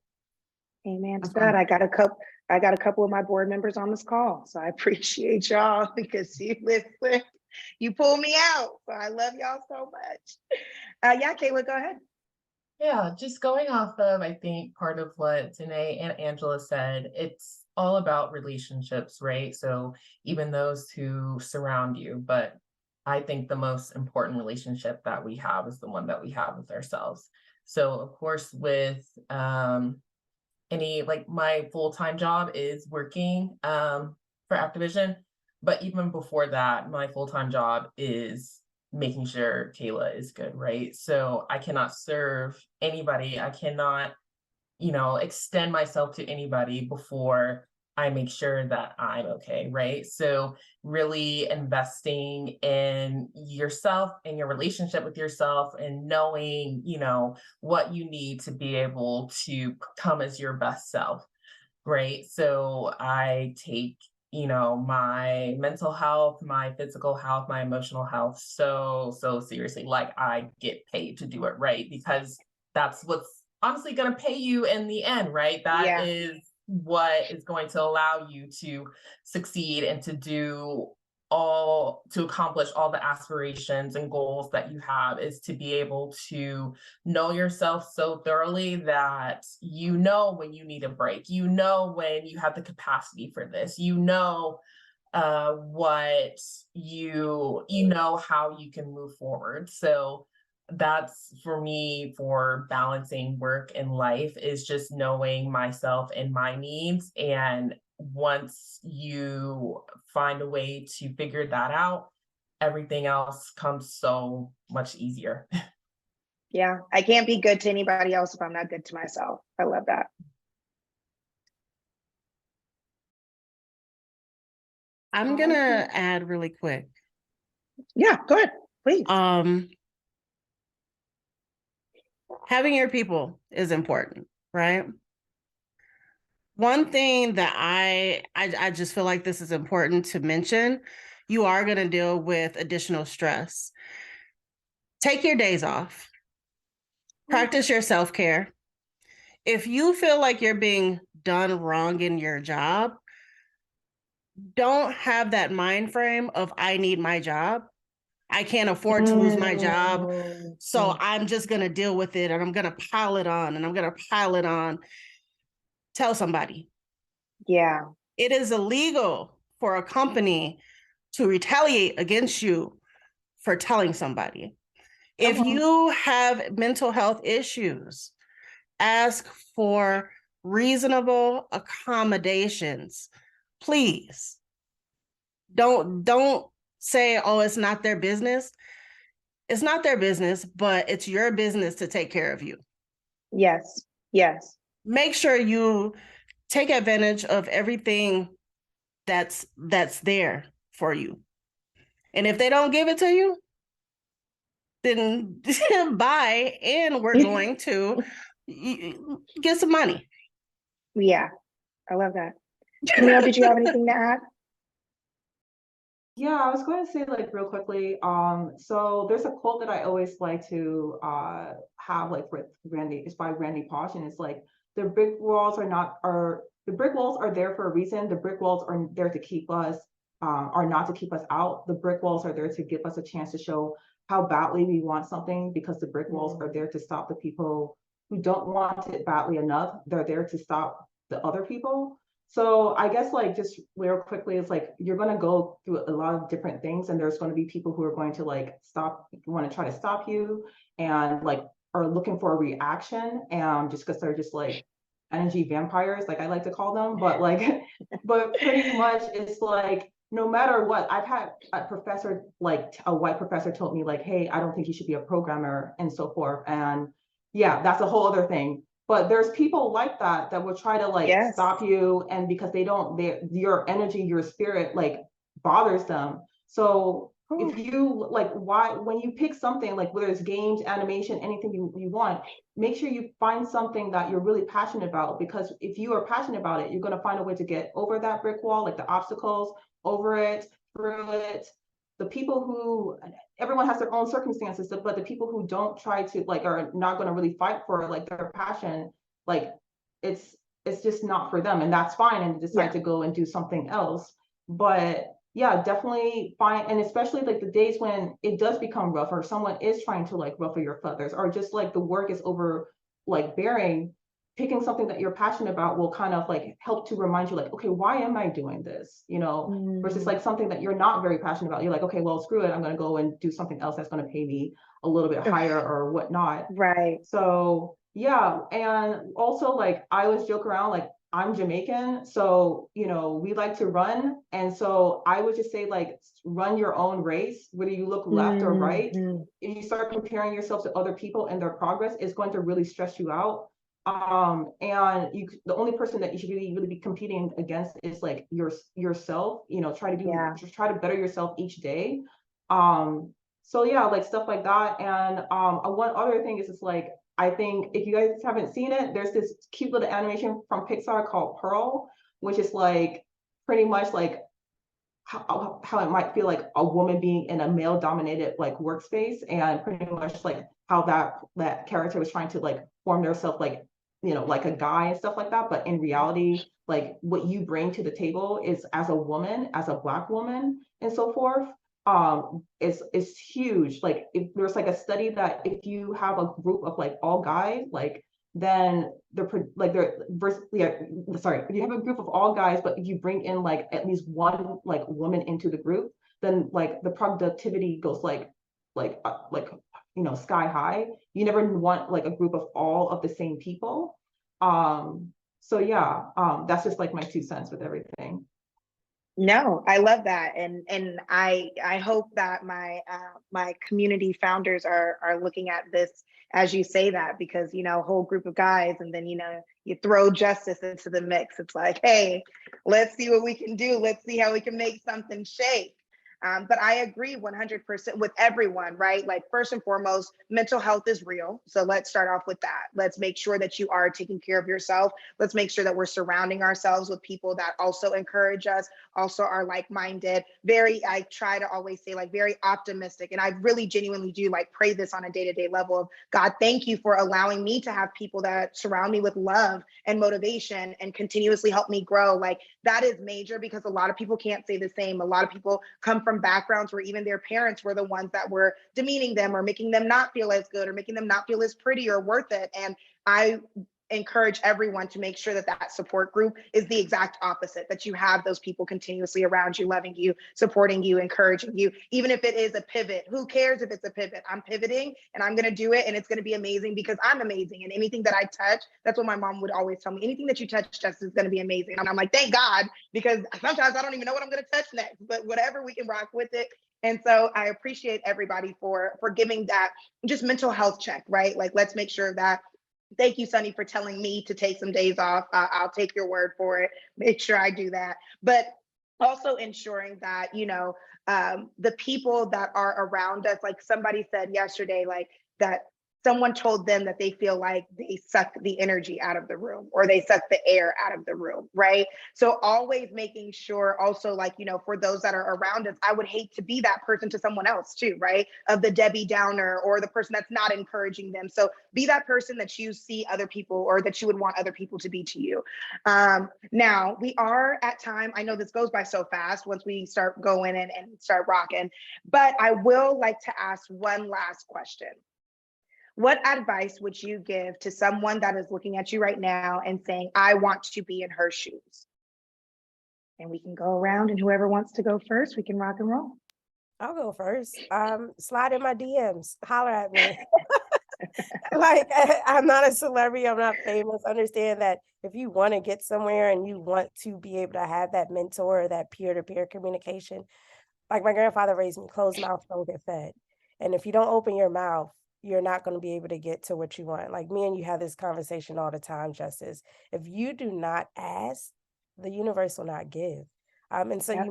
Amen to that. I got a couple of my board members on this call, so I appreciate y'all, because you listen, you pull me out. So I love y'all so much. Kayla, go ahead. Yeah, just going off of, I think, part of what Danae and Angela said, it's all about relationships, right? So even those who surround you, but I think the most important relationship that we have is the one that we have with ourselves. So of course, with like my full-time job is working for Activision, but even before that, my full-time job is making sure Kalah is good, right? So I cannot serve anybody. I cannot, extend myself to anybody before I make sure that I'm okay, right? So really investing in yourself and your relationship with yourself and knowing, what you need to be able to come as your best self, right? So I take, my mental health, my physical health, my emotional health so seriously. Like I get paid to do it, right? Because that's what's honestly going to pay you in the end, right? That is what is going to allow you to succeed and to accomplish all the aspirations and goals that you have, is to be able to know yourself so thoroughly that you know when you need a break, when you have the capacity for this, what how you can move forward. So that's for me, for balancing work and life, is just knowing myself and my needs. And once you find a way to figure that out, everything else comes so much easier. Yeah, I can't be good to anybody else if I'm not good to myself. I love that. I'm gonna add really quick. Yeah, go ahead, please. Having your people is important, right? One thing that I just feel like this is important to mention: you are going to deal with additional stress. Take your days off. Practice your self-care. If you feel like you're being done wrong in your job, don't have that mind frame of I need my job. I can't afford to lose my job, so I'm just going to deal with it, and I'm going to pile it on, and I'm going to pile it on. Tell somebody. Yeah. It is illegal for a company to retaliate against you for telling somebody. If you have mental health issues, ask for reasonable accommodations. Please. Don't say, oh, it's not their business. It's not their business, but it's your business to take care of you. Yes. Yes. Make sure you take advantage of everything that's there for you. And if they don't give it to you, then bye, and we're going to get some money. Yeah, I love that. Camille, did you have anything to add? Yeah, I was going to say, like, real quickly, so there's a quote that I always like to have, like, with Randy. It's by Randy Posh, and it's like, the brick walls are there for a reason. The brick walls are there to keep us, are not to keep us out. The brick walls are there to give us a chance to show how badly we want something, because the brick walls are there to stop the people who don't want it badly enough. They're there to stop the other people. So I guess, like, just real quickly, it's like, you're going to go through a lot of different things, and there's going to be people who are going to, like, want to try to stop you, and, like, are looking for a reaction, and just because they're just, like, energy vampires, like I like to call them. But, like, but pretty much it's like, no matter what, I've had a professor, like a white professor, told me, like, hey, I don't think you should be a programmer, and so forth. And yeah, that's a whole other thing. But there's people like that will try to, like, stop you, and because your energy, your spirit, like, bothers them. So if you, like, when you pick something, like, whether it's games, animation, anything you want, make sure you find something that you're really passionate about, because if you are passionate about it, you're going to find a way to get over that brick wall, like the obstacles, over it, through it. The people who, everyone has their own circumstances, but the people who don't try to, like, are not going to really fight for, like, their passion, like, it's just not for them, and that's fine, and decide to go and do something else. But yeah, definitely find, and especially, like, the days when it does become rough, or someone is trying to, like, ruffle your feathers, or just, like, the work is over, like, bearing, picking something that you're passionate about will kind of, like, help to remind you, like, okay, why am I doing this? Versus, like, something that you're not very passionate about. You're like, okay, well, screw it, I'm going to go and do something else that's going to pay me a little bit higher or whatnot. Right. So Yeah, and also like I always joke around like I'm Jamaican, so you know we like to run, and so I would just say like run your own race, whether you look left or right. Mhm. If you start comparing yourself to other people and their progress, it's going to really stress you out. And the only person that you should really be competing against is like yourself. You know, Yeah. try to better yourself each day. So yeah, like stuff like that. And one other thing is just like I think if you guys haven't seen it, there's this cute little animation from Pixar called Pearl, which is like pretty much like how it might feel like a woman being in a male dominated like workspace, and pretty much like how that character was trying to like form themselves like, you know, like a guy and stuff like that. But in reality, like what you bring to the table is as a woman, as a Black woman and so forth, is huge. Like if there's like a study that if you have a group of like all guys, like then if you have a group of all guys, but if you bring in like at least one like woman into the group, then like the productivity goes like you know, sky high. You never want like a group of all of the same people. So yeah, that's just like my 2 cents with everything. No, I love that, and I hope that my community founders are looking at this as you say that, because you know, a whole group of guys, and then you know you throw justice into the mix. It's like, hey, let's see what we can do. Let's see how we can make something shake. But I agree 100% with everyone, right? Like, first and foremost, mental health is real. So let's start off with that. Let's make sure that you are taking care of yourself. Let's make sure that we're surrounding ourselves with people that also encourage us, also are like-minded. I try to always say like very optimistic. And I really genuinely do like pray this on a day-to-day level of God, thank you for allowing me to have people that surround me with love and motivation and continuously help me grow. Like that is major, because a lot of people can't say the same. A lot of people come from backgrounds where even their parents were the ones that were demeaning them or making them not feel as good or making them not feel as pretty or worth it. And I encourage everyone to make sure that that support group is the exact opposite, that you have those people continuously around you, loving you, supporting you, encouraging you, even if it is a pivot. Who cares if it's a pivot? I'm pivoting and I'm going to do it, and it's going to be amazing because I'm amazing. And anything that I touch, that's what my mom would always tell me, anything that you touch, Jess, is going to be amazing. And I'm like, thank God, because sometimes I don't even know what I'm going to touch next, but whatever, we can rock with it. And so I appreciate everybody for giving that just mental health check, right? Like, let's make sure that, thank you, Sunny, for telling me to take some days off. I'll take your word for it. Make sure I do that. But also ensuring that, you know, the people that are around us, like somebody said yesterday, like that someone told them that they feel like they suck the energy out of the room or they suck the air out of the room, right? So always making sure also, like, you know, for those that are around us, I would hate to be that person to someone else too, right? Of the Debbie Downer or the person that's not encouraging them. So be that person that you see other people or that you would want other people to be to you. Now we are at time. I know this goes by so fast once we start going and start rocking, but I will like to ask one last question. What advice would you give to someone that is looking at you right now and saying, I want to be in her shoes? And we can go around, and whoever wants to go first, we can rock and roll. I'll go first. Slide in my DMs, holler at me. Like, I'm not a celebrity, I'm not famous. Understand that if you want to get somewhere and you want to be able to have that mentor, that peer-to-peer communication, like my grandfather raised me, closed mouth don't get fed. And if you don't open your mouth, you're not going to be able to get to what you want. Like me and you have this conversation all the time, Justice. If you do not ask, the universe will not give. And so Yep.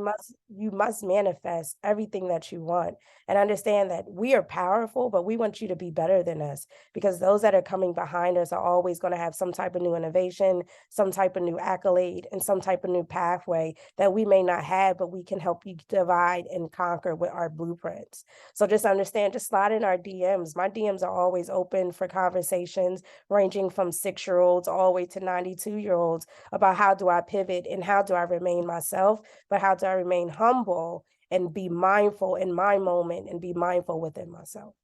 you must manifest everything that you want, and understand that we are powerful, but we want you to be better than us, because those that are coming behind us are always going to have some type of new innovation, some type of new accolade, and some type of new pathway that we may not have, but we can help you divide and conquer with our blueprints. So just understand, just slide in our DMs. My DMs are always open for conversations ranging from 6-year-olds all the way to 92-year-olds about how do I pivot and how do I remain myself, but how do I remain humble and be mindful in my moment and be mindful within myself.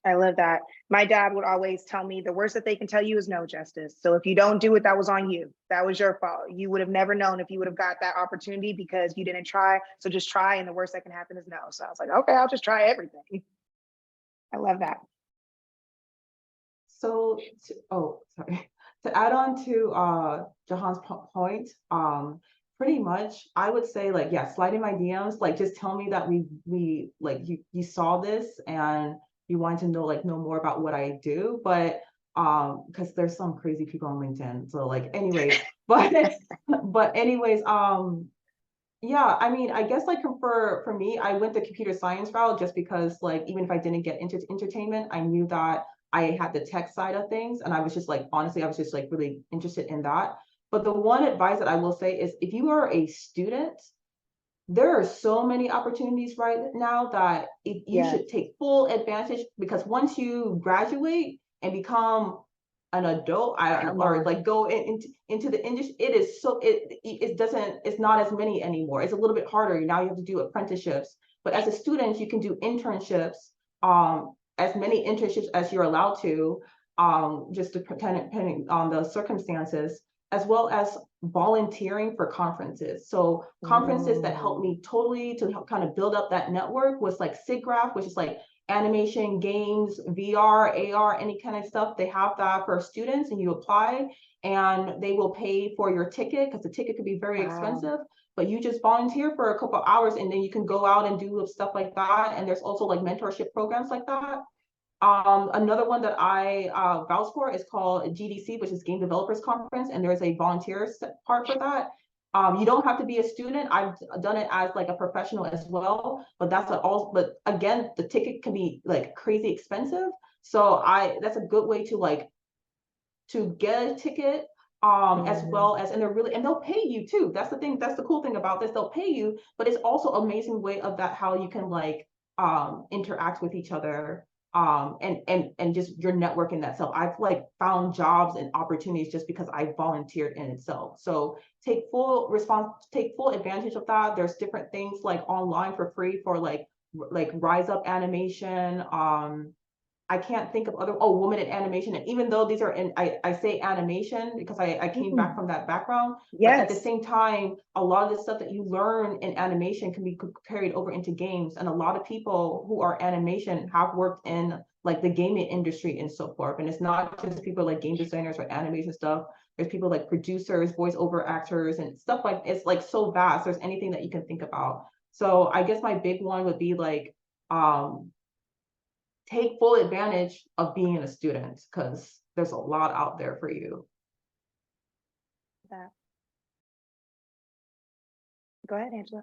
I love that. My dad would always tell me the worst that they can tell you is no, Justice. So if you don't do it, that was on you. That was your fault. You would have never known if you would have got that opportunity because you didn't try. So just try, and the worst that can happen is no. So I was like, okay, I'll just try everything. I love that. So, to add on to Jihan's point, pretty much I would say like, yeah, slide in my DMs, like just tell me that we like you saw this and you want to know more about what I do, but because there's some crazy people on LinkedIn. So like anyways, but anyways, yeah, I mean, I guess like for me, I went the computer science route just because like even if I didn't get into entertainment, I knew that I had the tech side of things, and I was just like, honestly, I was just like really interested in that. But the one advice that I will say is if you are a student, there are so many opportunities right now that you should take full advantage, because once you graduate and become an adult, or like go into the industry, it is so it's not as many anymore. It's a little bit harder. Now you have to do apprenticeships, but as a student, you can do internships, as many internships as you're allowed to, just depending on the circumstances, as well as volunteering for conferences. So conferences that helped me totally to help kind of build up that network was like SIGGRAPH, which is like animation, games, VR, AR, any kind of stuff. They have that for students, and you apply and they will pay for your ticket, because the ticket could be very expensive, but you just volunteer for a couple of hours and then you can go out and do stuff like that. And there's also like mentorship programs like that. Another one that I vouch for is called GDC, which is Game Developers Conference, and there's a volunteer part for that. You don't have to be a student. I've done it as like a professional as well, but but again, the ticket can be like crazy expensive. So that's a good way to get a ticket, as well as, and they'll pay you too. That's the thing. That's the cool thing about this. They'll pay you, but it's also an amazing way of that, how you can like interact with each other. And just your network in that self. I've like found jobs and opportunities just because I volunteered in itself. So take full advantage of that. There's different things like online for free for like Rise Up Animation. I can't think of Women in Animation. And even though these are I say animation because I came back from that background. Yes. But at the same time, a lot of the stuff that you learn in animation can be carried over into games. And a lot of people who are animation have worked in like the gaming industry and so forth. And it's not just people like game designers or animation stuff. There's people like producers, voiceover actors, and stuff like, it's like so vast. There's anything that you can think about. So I guess my big one would be like, take full advantage of being a student, because there's a lot out there for you. Go ahead, Angela.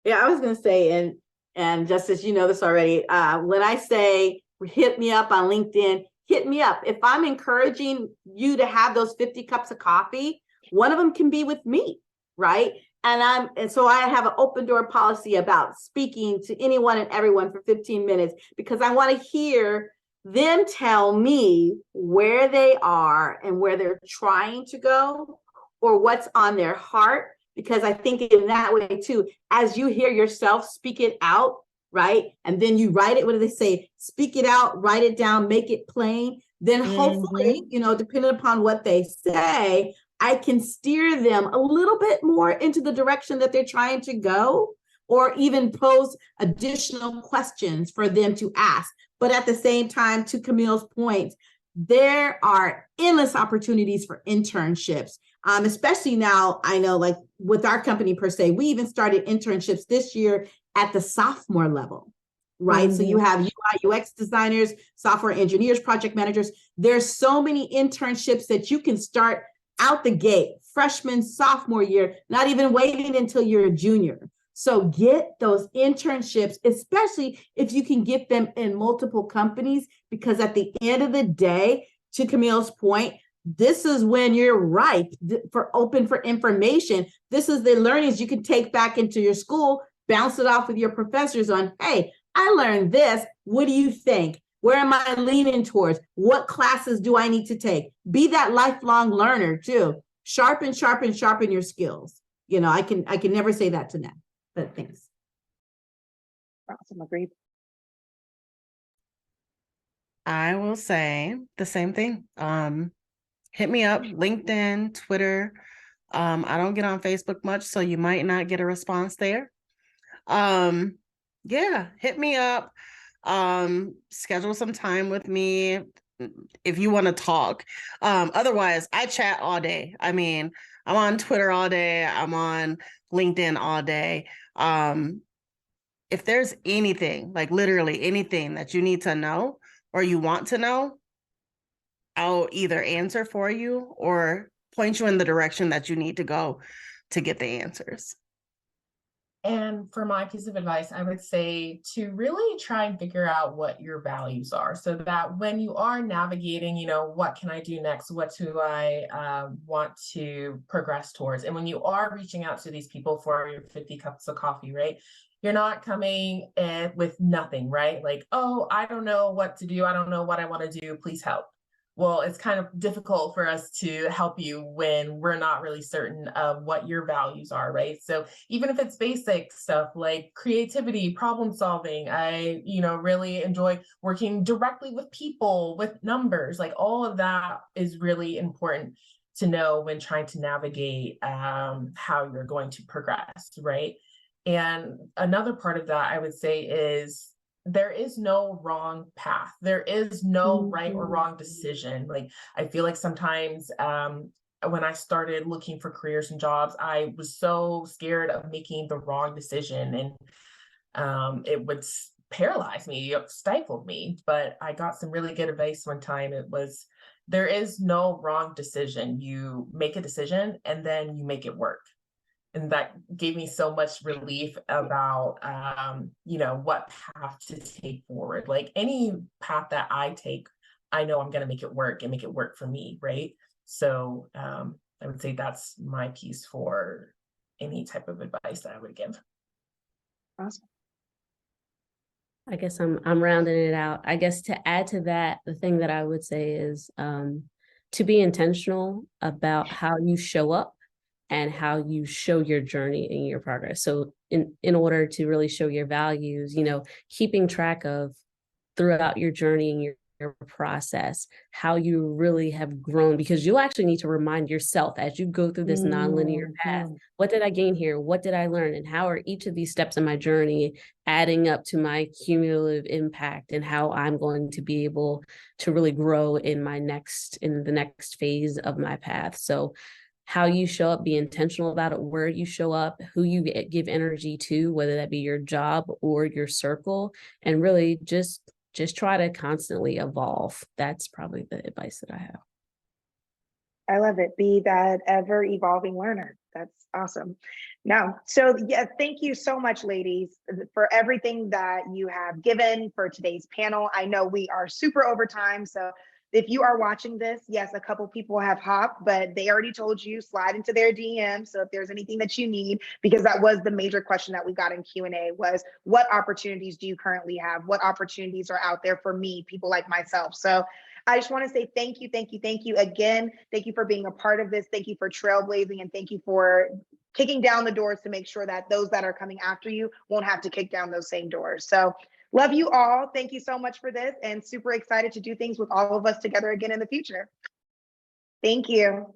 Yeah, I was going to say, and just as you know this already, when I say hit me up on LinkedIn, hit me up. If I'm encouraging you to have those 50 cups of coffee, one of them can be with me, right? And so I have an open door policy about speaking to anyone and everyone for 15 minutes, because I want to hear them tell me where they are and where they're trying to go or what's on their heart. Because I think in that way too, as you hear yourself speak it out, right? And then you write it, what do they say? Speak it out, write it down, make it plain. Then hopefully, depending upon what they say, I can steer them a little bit more into the direction that they're trying to go, or even pose additional questions for them to ask. But at the same time, to Camille's point, there are endless opportunities for internships, especially now. I know, like with our company per se, we even started internships this year at the sophomore level, right? So you have UI, UX designers, software engineers, project managers. There's so many internships that you can start out the gate, freshman, sophomore year, not even waiting until you're a junior. So get those internships, especially if you can get them in multiple companies, because at the end of the day, to Camille's point, this is when you're ripe for open for information. This is the learnings you can take back into your school, bounce it off with your professors on, hey, I learned this. What do you think? Where am I leaning towards? What classes do I need to take? Be that lifelong learner too. Sharpen your skills. I can never say that to them, but thanks. Awesome, agreed. I will say the same thing. Hit me up, LinkedIn, Twitter. I don't get on Facebook much, so you might not get a response there. Yeah, hit me up. Schedule some time with me. if you want to talk. Otherwise, I chat all day. I mean, I'm on Twitter all day. I'm on LinkedIn all day. If there's anything, like literally anything that you need to know or you want to know, I'll either answer for you or point you in the direction that you need to go to get the answers. And for my piece of advice, I would say to really try and figure out what your values are, so that when you are navigating, what can I do next? What do I want to progress towards? And when you are reaching out to these people for your 50 cups of coffee, right? You're not coming in with nothing, right? Like, oh, I don't know what to do. I don't know what I want to do. Please help. Well, it's kind of difficult for us to help you when we're not really certain of what your values are, right? So even if it's basic stuff like creativity, problem solving, I, really enjoy working directly with people, with numbers, like all of that is really important to know when trying to navigate how you're going to progress, right? And another part of that I would say is there is no wrong path. There is no right or wrong decision. Like, I feel like sometimes when I started looking for careers and jobs, I was so scared of making the wrong decision, and it would paralyze me, it stifled me. But I got some really good advice one time. It was, there is no wrong decision. You make a decision and then you make it work. And that gave me so much relief about, what path to take forward. Like any path that I take, I know I'm going to make it work and make it work for me, right? So I would say that's my piece for any type of advice that I would give. Awesome. I guess I'm rounding it out. I guess to add to that, the thing that I would say is to be intentional about how you show up and how you show your journey and your progress. So in order to really show your values, keeping track of throughout your journey and your process, how you really have grown, because you'll actually need to remind yourself as you go through this nonlinear path, what did I gain here? What did I learn? And how are each of these steps in my journey adding up to my cumulative impact and how I'm going to be able to really grow in the next phase of my path. So how you show up, be intentional about it, where you show up, who you give energy to, whether that be your job or your circle, and really just try to constantly evolve. That's probably the advice that I have. I love it. Be that ever evolving learner. That's awesome. Now, so yeah, thank you so much, ladies, for everything that you have given for today's panel. I know we are super over time, so if you are watching this, yes, a couple people have hopped, but they already told you, slide into their DM. So if there's anything that you need, because that was the major question that we got in Q&A, was what opportunities do you currently have? What opportunities are out there for me, people like myself? So I just want to say thank you again. Thank you for being a part of this. Thank you for trailblazing, and thank you for kicking down the doors to make sure that those that are coming after you won't have to kick down those same doors. So love you all. Thank you so much for this, and super excited to do things with all of us together again in the future. Thank you.